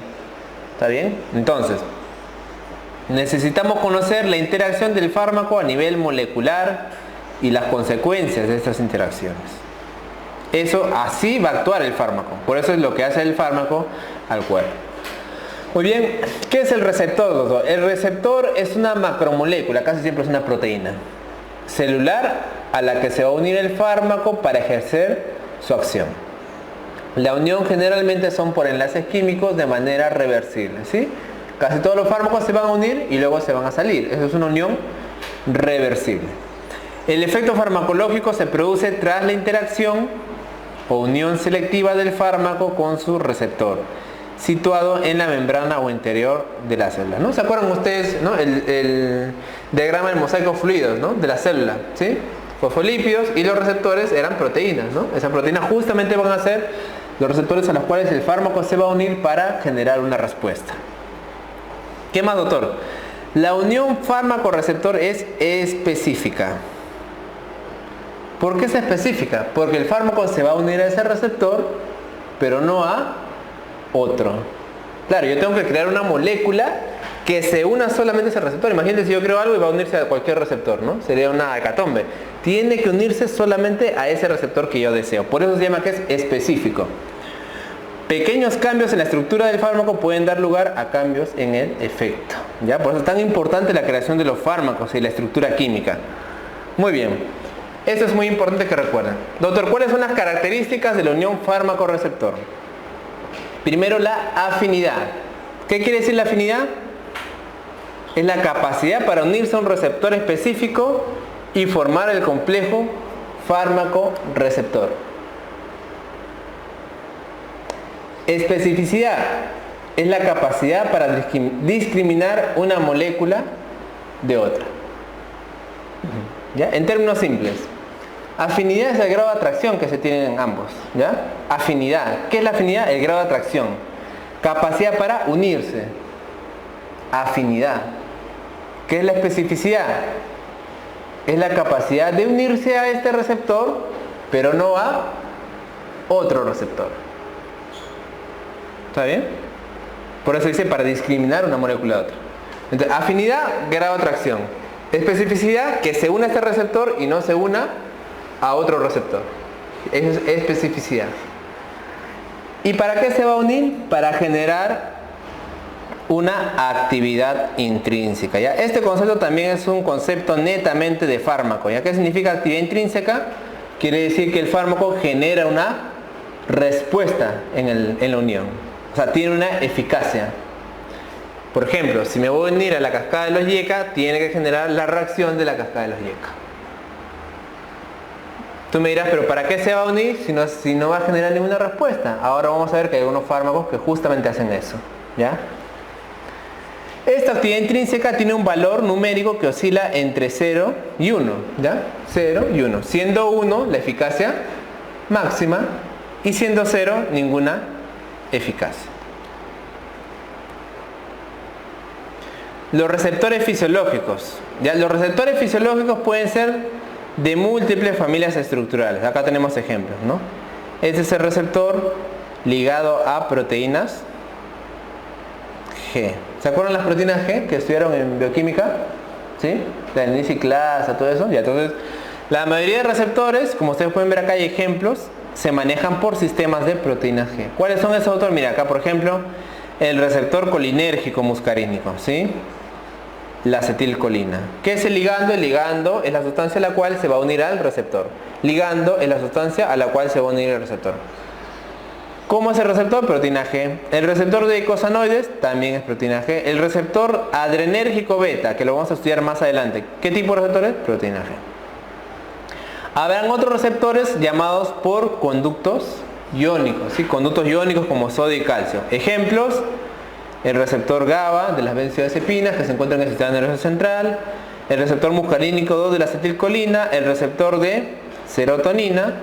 Speaker 1: ¿Está bien? Entonces, necesitamos conocer la interacción del fármaco a nivel molecular, y las consecuencias de estas interacciones. Eso, así va a actuar el fármaco. Por eso es lo que hace el fármaco al cuerpo. Muy bien, ¿qué es el receptor, doctor? El receptor es una macromolécula, casi siempre es una proteína celular a la que se va a unir el fármaco para ejercer su acción. La unión generalmente son por enlaces químicos de manera reversible, ¿sí? Casi todos los fármacos se van a unir y luego se van a salir. Eso es una unión reversible. El efecto farmacológico se produce tras la interacción o unión selectiva del fármaco con su receptor, situado en la membrana o interior de la célula, ¿no? ¿Se acuerdan ustedes, ¿no? el diagrama del mosaico fluidos, ¿no? De la célula, ¿sí? Fosfolípidos y los receptores eran proteínas, ¿no? Esas proteínas justamente van a ser los receptores a los cuales el fármaco se va a unir para generar una respuesta. ¿Qué más, doctor? La unión fármaco-receptor es específica. ¿Por qué es específica? Porque el fármaco se va a unir a ese receptor, pero no a otro. Claro, yo tengo que crear una molécula que se una solamente a ese receptor. Imagínate si yo creo algo y va a unirse a cualquier receptor, ¿no? Sería una hecatombe. Tiene que unirse solamente a ese receptor que yo deseo. Por eso se llama que es específico. Pequeños cambios en la estructura del fármaco pueden dar lugar a cambios en el efecto, ¿ya? Por eso es tan importante la creación de los fármacos y la estructura química. Muy bien. Esto es muy importante que recuerden. Doctor, ¿cuáles son las características de la unión fármaco-receptor? Primero, la afinidad. ¿Qué quiere decir la afinidad? Es la capacidad para unirse a un receptor específico y formar el complejo fármaco-receptor. Especificidad es la capacidad para discriminar una molécula de otra. ¿Ya? En términos simples, afinidad es el grado de atracción que se tienen en ambos, ¿ya? Afinidad. ¿Qué es la afinidad? El grado de atracción. Capacidad para unirse. Afinidad. ¿Qué es la especificidad? Es la capacidad de unirse a este receptor, pero no a otro receptor. ¿Está bien? Por eso dice para discriminar una molécula de otra. Entonces, afinidad, grado de atracción. Especificidad, que se una a este receptor y no se una a otro receptor. Eso es especificidad. ¿Y para qué se va a unir? Para generar una actividad intrínseca, ¿ya? Este concepto también es un concepto netamente de fármaco, ¿ya? ¿Qué significa actividad intrínseca? Quiere decir que el fármaco genera una respuesta en la unión. O sea, tiene una eficacia. Por ejemplo, si me voy a unir a la cascada de los Yeka, tiene que generar la reacción de la cascada de los Yeka. Tú me dirás, pero ¿para qué se va a unir si no va a generar ninguna respuesta? Ahora vamos a ver que hay algunos fármacos que justamente hacen eso, ¿ya? Esta actividad intrínseca tiene un valor numérico que oscila entre 0 y 1, ¿ya? 0 y 1, siendo 1 la eficacia máxima y siendo 0 ninguna eficacia. Los receptores fisiológicos. ¿Ya? Los receptores fisiológicos pueden ser de múltiples familias estructurales. Acá tenemos ejemplos, ¿no? Este es el receptor ligado a proteínas G. ¿Se acuerdan las proteínas G que estudiaron en bioquímica? ¿Sí? La nitriclasa, todo eso. Ya, entonces, la mayoría de receptores, como ustedes pueden ver acá hay ejemplos, se manejan por sistemas de proteínas G. ¿Cuáles son esos, doctor? Mira, acá por ejemplo, el receptor colinérgico muscarínico, ¿sí? La acetilcolina. ¿Qué es el ligando? El ligando es la sustancia a la cual se va a unir al receptor. Ligando es la sustancia a la cual se va a unir el receptor. ¿Cómo es el receptor? Proteína G. El receptor de eicosanoides también es proteína G. El receptor adrenérgico beta, que lo vamos a estudiar más adelante. ¿Qué tipo de receptor es? Proteína G. Habrán otros receptores llamados por conductos iónicos, ¿sí? Conductos iónicos como sodio y calcio. Ejemplos: el receptor GABA de las benzodiazepinas que se encuentra en el sistema nervioso central, el receptor muscarínico 2 de la acetilcolina, el receptor de serotonina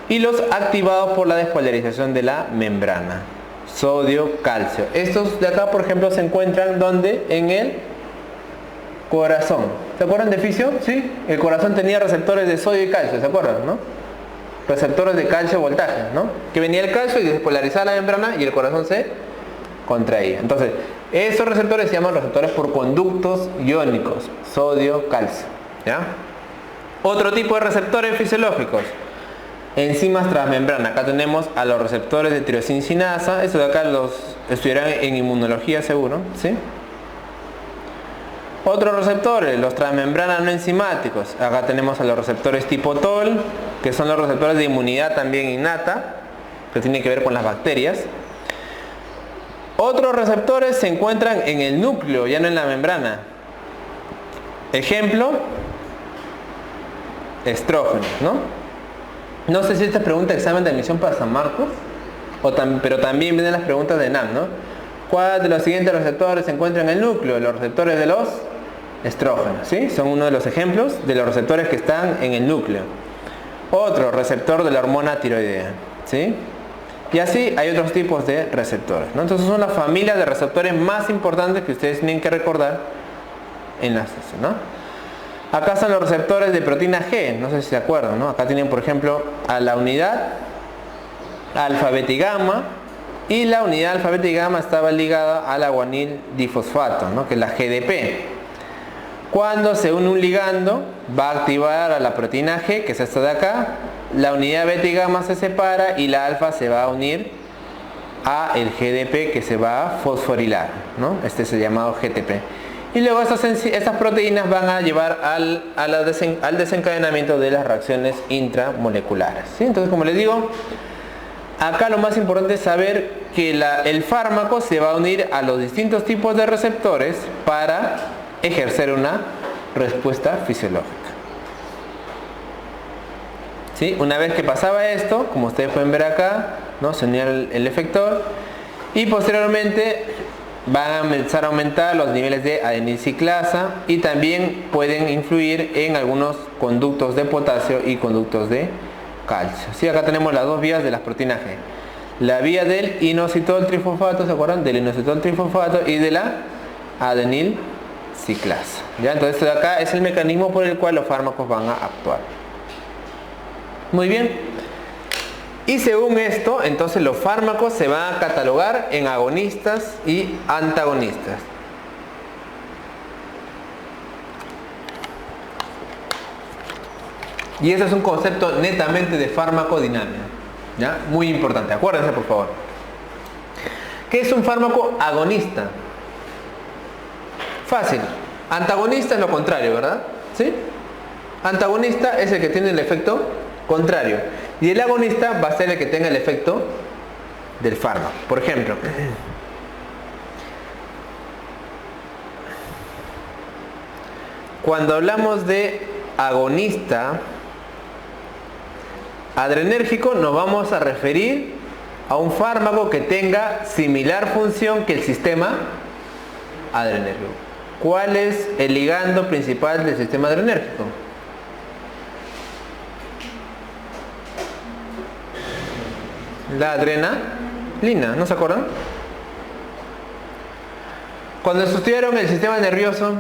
Speaker 1: y los activados por la despolarización de la membrana, sodio, calcio. Estos de acá, por ejemplo, se encuentran ¿dónde? En el corazón. ¿Se acuerdan de fisio? Sí, el corazón tenía receptores de sodio y calcio, ¿se acuerdan, no? Receptores de calcio voltaje, ¿no? Que venía el calcio y despolarizaba la membrana y el corazón se contraía. Entonces, esos receptores se llaman receptores por conductos iónicos, sodio, calcio, ¿ya? Otro tipo de receptores fisiológicos. Enzimas transmembrana. Acá tenemos a los receptores de tirosina. Eso de acá los estudiarán en inmunología seguro, ¿sí? Otros receptores, los transmembrana no enzimáticos. Acá tenemos a los receptores tipo TOL, que son los receptores de inmunidad también innata, que tienen que ver con las bacterias. Otros receptores se encuentran en el núcleo, ya no en la membrana. Ejemplo, estrógenos, ¿no? No sé si esta pregunta de examen de admisión para San Marcos, pero también vienen las preguntas de NAM, ¿no? ¿Cuál de los siguientes receptores se encuentra en el núcleo? Los receptores de los estrógenos, ¿sí? Son uno de los ejemplos de los receptores que están en el núcleo. Otro, receptor de la hormona tiroidea, ¿sí? Y así hay otros tipos de receptores, ¿no? Entonces son las familias de receptores más importantes que ustedes tienen que recordar en la sesión, ¿no? Acá están los receptores de proteína G, no sé si se acuerdan, ¿no? Acá tienen, por ejemplo, a la unidad alfa, beta y gamma, y la unidad alfa, beta y gamma estaba ligada al guanil difosfato, ¿no? Que es la GDP. Cuando se une un ligando, va a activar a la proteína G, que es esta de acá, la unidad beta y gamma se separa y la alfa se va a unir a el GDP, que se va a fosforilar, ¿no? Este es el llamado GTP. Y luego estas proteínas van a llevar al desencadenamiento de las reacciones intramoleculares, ¿sí? Entonces, como les digo, acá lo más importante es saber que el fármaco se va a unir a los distintos tipos de receptores para ejercer una respuesta fisiológica, ¿sí? Una vez que pasaba esto, como ustedes pueden ver acá, ¿no? Se unía el efector y posteriormente van a empezar a aumentar los niveles de adenilciclasa y también pueden influir en algunos conductos de potasio y conductos de calcio, ¿sí? Acá tenemos las dos vías de las proteínas G. La vía del inositol trifosfato, ¿se acuerdan? Del inositol trifosfato y de la adenilciclasa, ¿ya? Entonces esto de acá es el mecanismo por el cual los fármacos van a actuar. Muy bien. Y según esto, entonces los fármacos se van a catalogar en agonistas y antagonistas. Y ese es un concepto netamente de farmacodinámica, ¿ya? Muy importante, acuérdense por favor. ¿Qué es un fármaco agonista? Fácil. Antagonista es lo contrario, ¿verdad? ¿Sí? Antagonista es el que tiene el efecto contrario. Y el agonista va a ser el que tenga el efecto del fármaco. Por ejemplo, cuando hablamos de agonista adrenérgico, nos vamos a referir a un fármaco que tenga similar función que el sistema adrenérgico. ¿Cuál es el ligando principal del sistema adrenérgico? La adrenalina, ¿no se acuerdan? Cuando estudiaron el sistema nervioso,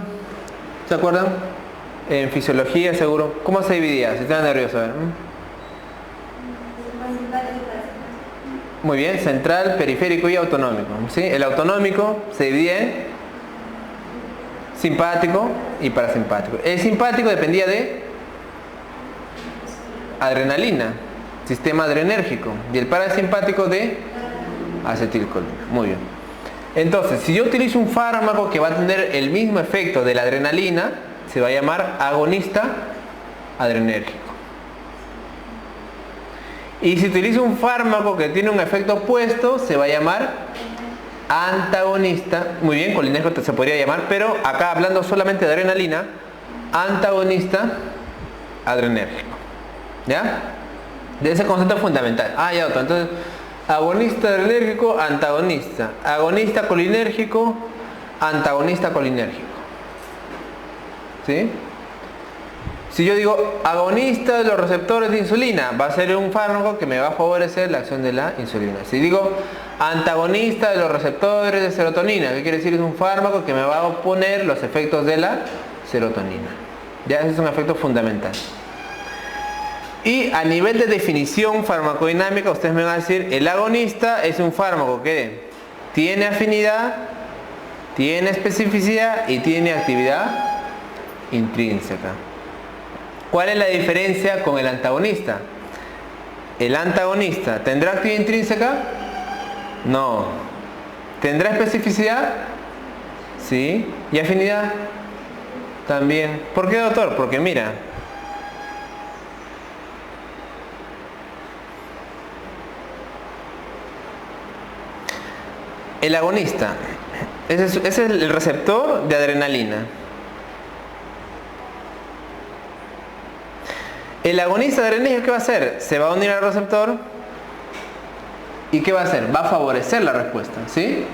Speaker 1: ¿se acuerdan? En fisiología seguro, ¿cómo se dividía el sistema nervioso? A ver. Muy bien, central, periférico y autonómico, ¿sí? El autonómico se divide en simpático y parasimpático. El simpático dependía de adrenalina, sistema adrenérgico, y el parasimpático de acetilcolina. Muy bien. Entonces, si yo utilizo un fármaco que va a tener el mismo efecto de la adrenalina, se va a llamar agonista adrenérgico. Y si utilizo un fármaco que tiene un efecto opuesto, se va a llamar antagonista. Muy bien, colinérgico se podría llamar, pero acá hablando solamente de adrenalina, antagonista adrenérgico. ¿Ya? De ese concepto fundamental. Ya otro. Entonces, agonista adrenérgico, antagonista. Agonista colinérgico, antagonista colinérgico. ¿Sí? Si yo digo agonista de los receptores de insulina, va a ser un fármaco que me va a favorecer la acción de la insulina. Si digo antagonista de los receptores de serotonina, ¿qué quiere decir? Es un fármaco que me va a oponer los efectos de la serotonina. Ya, ese es un efecto fundamental. Y a nivel de definición farmacodinámica, ustedes me van a decir, el agonista es un fármaco que tiene afinidad, tiene especificidad y tiene actividad intrínseca. ¿Cuál es la diferencia con el antagonista? ¿El antagonista tendrá actividad intrínseca? No. ¿Tendrá especificidad? Sí. ¿Y afinidad? También. ¿Por qué, doctor? Porque mira, el agonista, ese es el receptor de adrenalina. El agonista de adrenalina, ¿qué va a hacer? Se va a unir al receptor y ¿qué va a hacer? Va a favorecer la respuesta, ¿sí?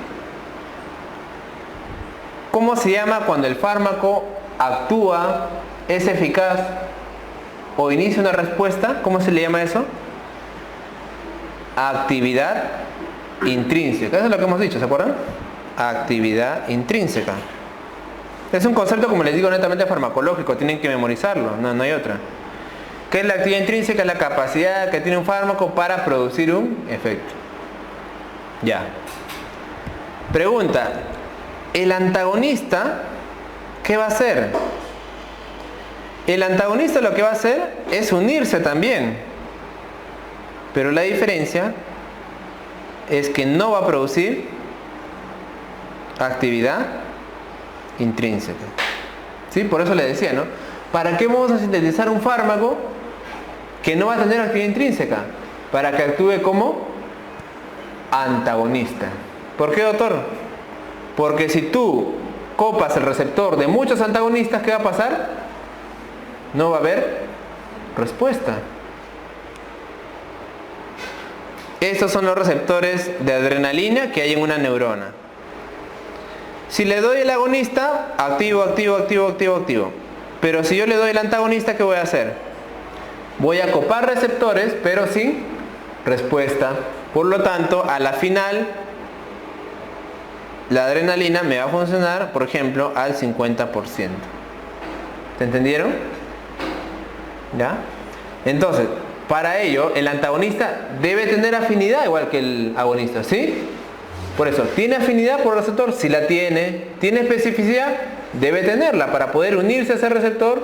Speaker 1: ¿Cómo se llama cuando el fármaco actúa, es eficaz o inicia una respuesta? ¿Cómo se le llama eso? Actividad intrínseca. Eso es lo que hemos dicho, ¿se acuerdan? Actividad intrínseca. Es un concepto, como les digo, netamente farmacológico, tienen que memorizarlo, no hay otra. ¿Qué es la actividad intrínseca? Es la capacidad que tiene un fármaco para producir un efecto. Ya. Pregunta, ¿el antagonista qué va a hacer? El antagonista lo que va a hacer es unirse también, pero la diferencia es que no va a producir actividad intrínseca. ¿Sí? Por eso le decía, ¿no? ¿Para qué vamos a sintetizar un fármaco que no va a tener actividad intrínseca? Para que actúe como antagonista. ¿Por qué, doctor? Porque si tú copas el receptor de muchos antagonistas, ¿qué va a pasar? No va a haber respuesta. Estos son los receptores de adrenalina que hay en una neurona. Si le doy el agonista, activo, activo, activo, activo, activo. Pero si yo le doy el antagonista, ¿qué voy a hacer? Voy a copar receptores, pero sin respuesta. Por lo tanto, a la final, la adrenalina me va a funcionar, por ejemplo, al 50%. ¿Se entendieron? ¿Ya? Entonces, para ello, el antagonista debe tener afinidad igual que el agonista, ¿sí? Por eso, ¿tiene afinidad por el receptor? Si la tiene. ¿Tiene especificidad? Debe tenerla para poder unirse a ese receptor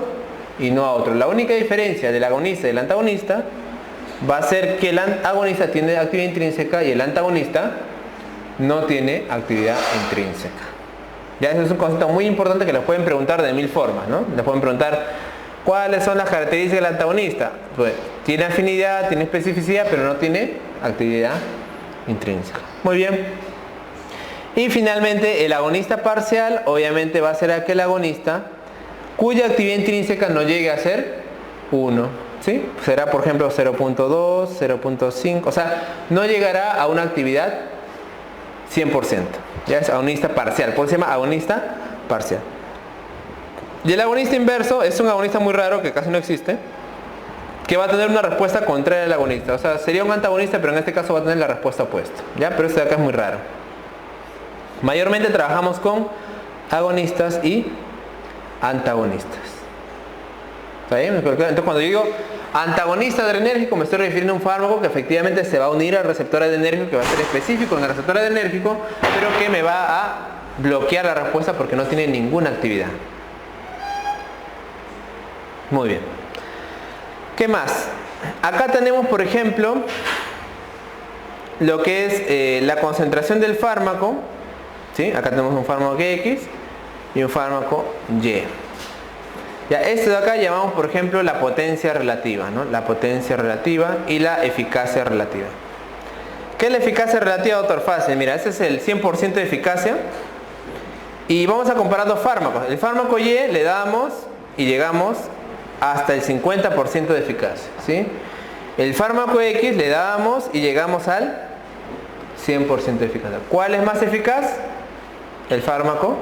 Speaker 1: y no a otro. La única diferencia del agonista y del antagonista va a ser que el agonista tiene actividad intrínseca y el antagonista no tiene actividad intrínseca. Ya, eso es un concepto muy importante que les pueden preguntar de 1000 formas, ¿no? Les pueden preguntar ¿cuáles son las características del antagonista? Pues tiene afinidad, tiene especificidad, pero no tiene actividad intrínseca. Muy bien. Y finalmente el agonista parcial obviamente va a ser aquel agonista cuya actividad intrínseca no llegue a ser 1, ¿sí? Será por ejemplo 0.2, 0.5, o sea, no llegará a una actividad 100%. Ya es agonista parcial, por eso se llama agonista parcial. Y el agonista inverso es un agonista muy raro que casi no existe, que va a tener una respuesta contraria al agonista. O sea, sería un antagonista, pero en este caso va a tener la respuesta opuesta. ¿Ya? Pero este de acá es muy raro. Mayormente trabajamos con agonistas y antagonistas. ¿Está bien? Entonces cuando yo digo antagonista adrenérgico me estoy refiriendo a un fármaco que efectivamente se va a unir al receptor adrenérgico, que va a ser específico en el receptor adrenérgico, pero que me va a bloquear la respuesta porque no tiene ninguna actividad. Muy bien. ¿Qué más? Acá tenemos, por ejemplo, lo que es la concentración del fármaco. ¿Sí? Acá tenemos un fármaco X y un fármaco Y. Ya, esto de acá llamamos, por ejemplo, la potencia relativa, ¿no? La potencia relativa y la eficacia relativa. ¿Qué es la eficacia relativa, doctor? Fácil. Mira, este es el 100% de eficacia. Y vamos a comparar dos fármacos. El fármaco Y le damos y llegamos hasta el 50% de eficacia, ¿sí? El fármaco X le damos y llegamos al 100% de eficacia. ¿Cuál es más eficaz? El fármaco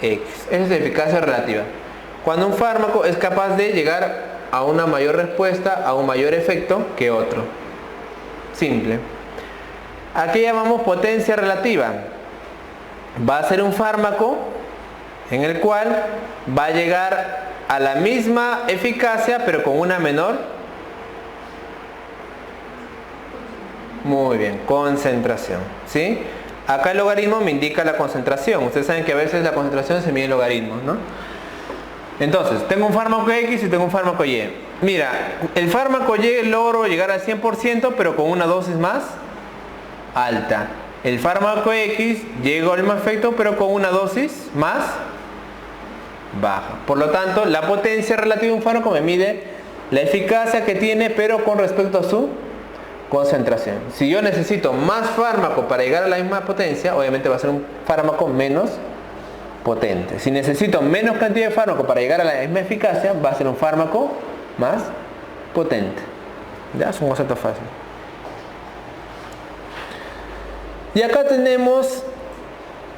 Speaker 1: X. Esa es la eficacia relativa. Cuando un fármaco es capaz de llegar a una mayor respuesta, a un mayor efecto que otro. Simple. Aquí llamamos potencia relativa. Va a ser un fármaco en el cual va a llegar a la misma eficacia pero con una menor, muy bien, concentración, ¿sí? Acá el logaritmo me indica la concentración. Ustedes saben que a veces la concentración se mide en logaritmos, ¿no? Entonces, tengo un fármaco X y tengo un fármaco Y. Mira, el fármaco logro llegar al 100%, pero con una dosis más alta. El fármaco X llegó al mismo efecto, pero con una dosis más baja. Por lo tanto, la potencia relativa de un fármaco me mide la eficacia que tiene, pero con respecto a su concentración. Si yo necesito más fármaco para llegar a la misma potencia, obviamente va a ser un fármaco menos potente. Si necesito menos cantidad de fármaco para llegar a la misma eficacia, va a ser un fármaco más potente. Ya es un concepto fácil. Y acá tenemos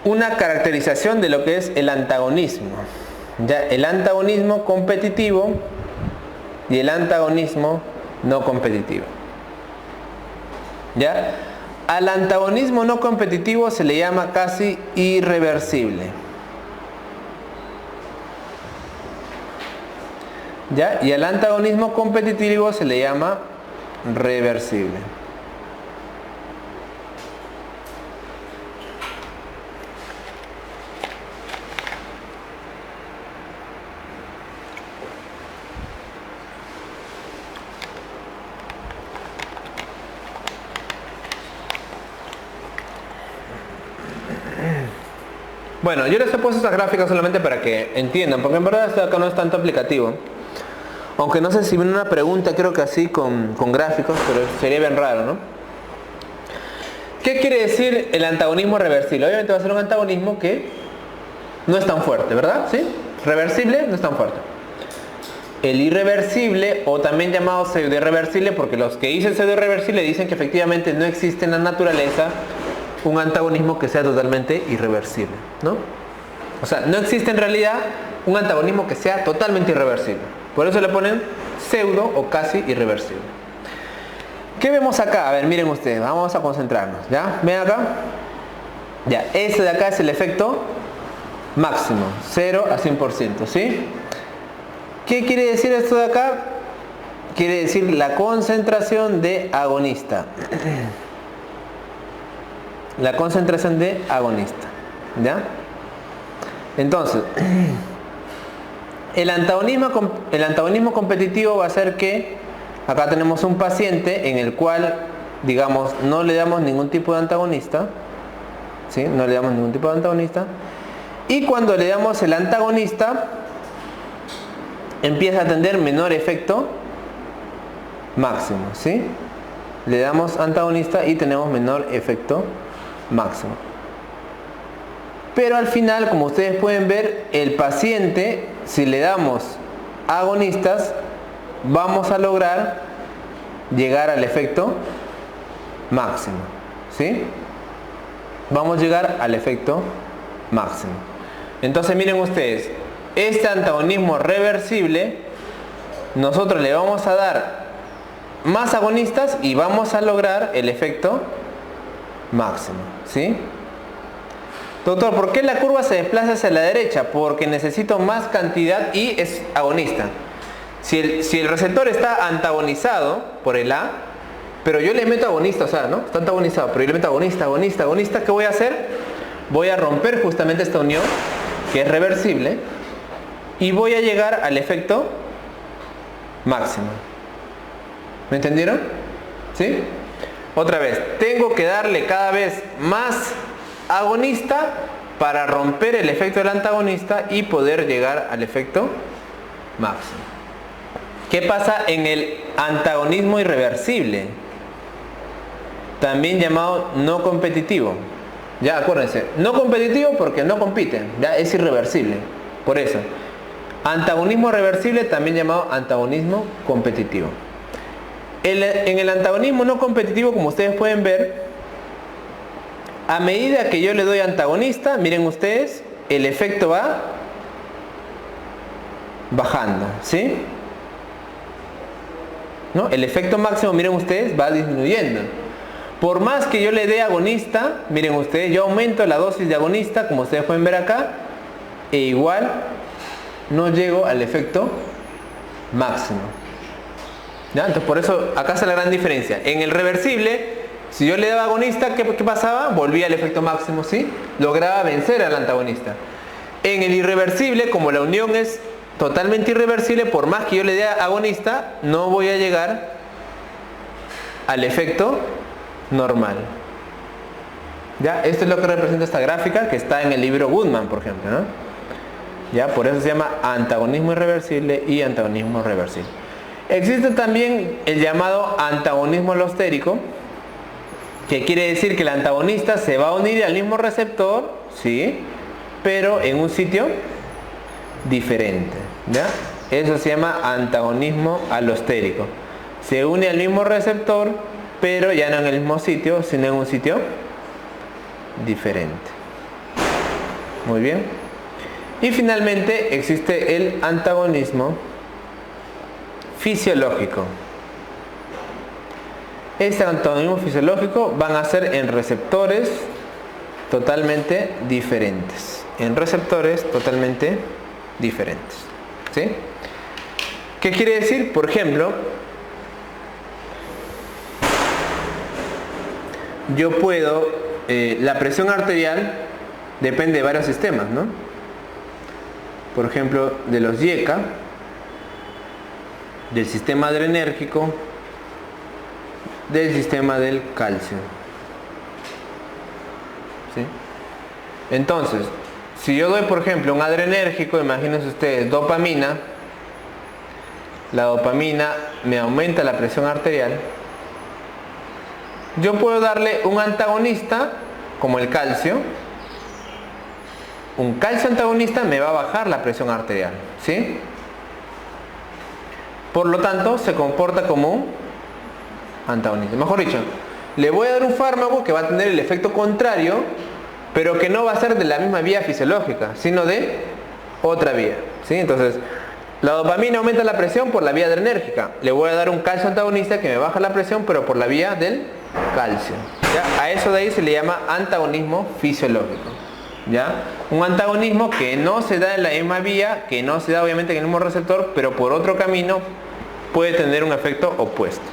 Speaker 1: una caracterización de lo que es el antagonismo. Ya, el antagonismo competitivo y el antagonismo no competitivo. ¿Ya? Al antagonismo no competitivo se le llama casi irreversible. ¿Ya? Y al antagonismo competitivo se le llama reversible. Bueno, yo les he puesto estas gráficas solamente para que entiendan, porque en verdad esto acá no es tanto aplicativo. Aunque no sé si viene una pregunta, creo que así con gráficos, pero sería bien raro, ¿no? ¿Qué quiere decir el antagonismo reversible? Obviamente va a ser un antagonismo que no es tan fuerte, ¿verdad? ¿Sí? Reversible no es tan fuerte. El irreversible, o también llamado pseudoirreversible, porque los que dicen pseudoirreversible dicen que efectivamente no existe en la naturaleza un antagonismo que sea totalmente irreversible, ¿no? O sea, no existe en realidad un antagonismo que sea totalmente irreversible. Por eso le ponen pseudo o casi irreversible. ¿Qué vemos acá? A ver, miren ustedes, vamos a concentrarnos, ¿ya? ¿Ven acá? Ya, este de acá es el efecto máximo, 0 a 100%, ¿sí? ¿Qué quiere decir esto de acá? Quiere decir la concentración de agonista. La concentración de agonista, ¿ya? Entonces, el antagonismo competitivo va a ser que acá tenemos un paciente en el cual, digamos, no le damos ningún tipo de antagonista, ¿sí? No le damos ningún tipo de antagonista, y cuando le damos el antagonista empieza a tener menor efecto máximo, ¿sí? Le damos antagonista y tenemos menor efecto máximo. Pero al final, como ustedes pueden ver, el paciente, si le damos agonistas, vamos a lograr llegar al efecto máximo, ¿sí? Vamos a llegar al efecto máximo. Entonces miren ustedes, este antagonismo reversible, nosotros le vamos a dar más agonistas y vamos a lograr el efecto máximo, ¿sí? Doctor, ¿por qué la curva se desplaza hacia la derecha? Porque necesito más cantidad y es agonista. Si el receptor está antagonizado por el A, pero yo le meto agonista, o sea, ¿no? Está antagonizado, pero yo le meto agonista, ¿qué voy a hacer? Voy a romper justamente esta unión, que es reversible, y voy a llegar al efecto máximo. ¿Me entendieron? ¿Sí? Otra vez, tengo que darle cada vez más agonista para romper el efecto del antagonista y poder llegar al efecto máximo. ¿Qué pasa en el antagonismo irreversible? También llamado no competitivo. Ya, acuérdense, no competitivo porque no compiten, ya es irreversible. Por eso, antagonismo reversible también llamado antagonismo competitivo. En el antagonismo no competitivo, como ustedes pueden ver, a medida que yo le doy antagonista, miren ustedes, el efecto va bajando, ¿sí? ¿No? El efecto máximo, miren ustedes, va disminuyendo. Por más que yo le dé agonista, miren ustedes, yo aumento la dosis de agonista, como ustedes pueden ver acá, e igual no llego al efecto máximo. ¿Ya? Entonces por eso acá está la gran diferencia. En el reversible, si yo le daba agonista, ¿qué pasaba? Volvía al efecto máximo, ¿sí? Lograba vencer al antagonista. En el irreversible, como la unión es totalmente irreversible, por más que yo le dé agonista, no voy a llegar al efecto normal. ¿Ya? Esto es lo que representa esta gráfica que está en el libro Goodman, por ejemplo, ¿no? ¿Ya? Por eso se llama antagonismo irreversible y antagonismo reversible. Existe también el llamado antagonismo alostérico, que quiere decir que el antagonista se va a unir al mismo receptor, ¿sí?, pero en un sitio diferente. ¿Ya? Eso se llama antagonismo alostérico. Se une al mismo receptor, pero ya no en el mismo sitio, sino en un sitio diferente. Muy bien. Y finalmente existe el antagonismo fisiológico. Este antagonismo fisiológico van a ser en receptores totalmente diferentes. En receptores totalmente diferentes. ¿Sí? ¿Qué quiere decir? Por ejemplo, yo puedo, la presión arterial depende de varios sistemas, ¿no? Por ejemplo, de los YECA, del sistema adrenérgico, del sistema del calcio. ¿Sí? Entonces, si yo doy, por ejemplo, un adrenérgico, imagínense ustedes, dopamina, la dopamina me aumenta la presión arterial, yo puedo darle un antagonista, como el calcio. Un calcio antagonista me va a bajar la presión arterial, ¿sí? Por lo tanto, se comporta como un antagonista. Mejor dicho, le voy a dar un fármaco que va a tener el efecto contrario, pero que no va a ser de la misma vía fisiológica, sino de otra vía, ¿sí? Entonces, la dopamina aumenta la presión por la vía adrenérgica. Le voy a dar un calcio antagonista que me baja la presión, pero por la vía del calcio. ¿Ya? A eso de ahí se le llama antagonismo fisiológico. ¿Ya? Un antagonismo que no se da en la misma vía, que no se da obviamente en el mismo receptor, pero por otro camino puede tener un efecto opuesto.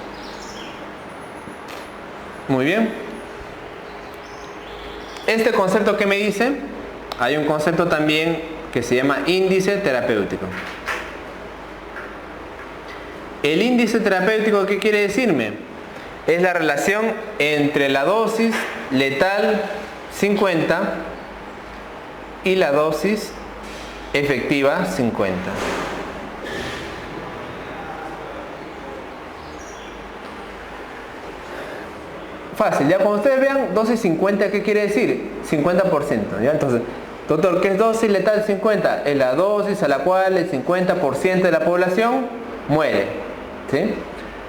Speaker 1: Muy bien. Este concepto que me dice, hay un concepto también que se llama índice terapéutico. El índice terapéutico, ¿qué quiere decirme? Es la relación entre la dosis letal 50 y la dosis efectiva 50. Fácil, ya cuando ustedes vean dosis 50, ¿qué quiere decir? 50%, ¿ya? Entonces, doctor, ¿qué es dosis letal 50? Es la dosis a la cual el 50% de la población muere, ¿sí?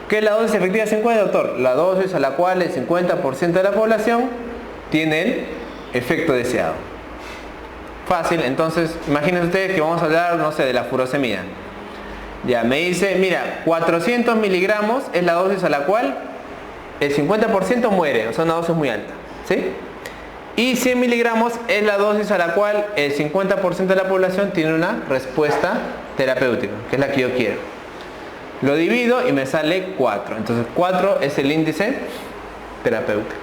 Speaker 1: ¿Qué es la dosis efectiva 50, doctor? La dosis a la cual el 50% de la población tiene el efecto deseado. Fácil, entonces imagínense ustedes que vamos a hablar, no sé, de la furosemida. Ya, me dice, mira, 400 miligramos es la dosis a la cual el 50% muere, o sea, una dosis muy alta, ¿sí? Y 100 miligramos es la dosis a la cual el 50% de la población tiene una respuesta terapéutica, que es la que yo quiero. Lo divido y me sale 4. Entonces 4 es el índice terapéutico.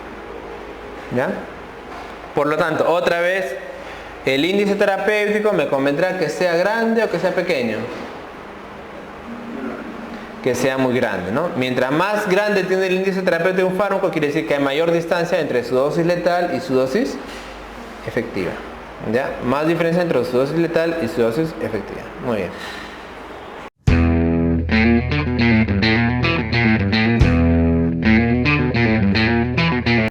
Speaker 1: ¿Ya? Por lo tanto, otra vez, el índice terapéutico me convendrá que sea grande o que sea pequeño. Que sea muy grande, ¿no? Mientras más grande tiene el índice terapéutico de un fármaco, quiere decir que hay mayor distancia entre su dosis letal y su dosis efectiva. ¿Ya? Más diferencia entre su dosis letal y su dosis efectiva. Muy bien.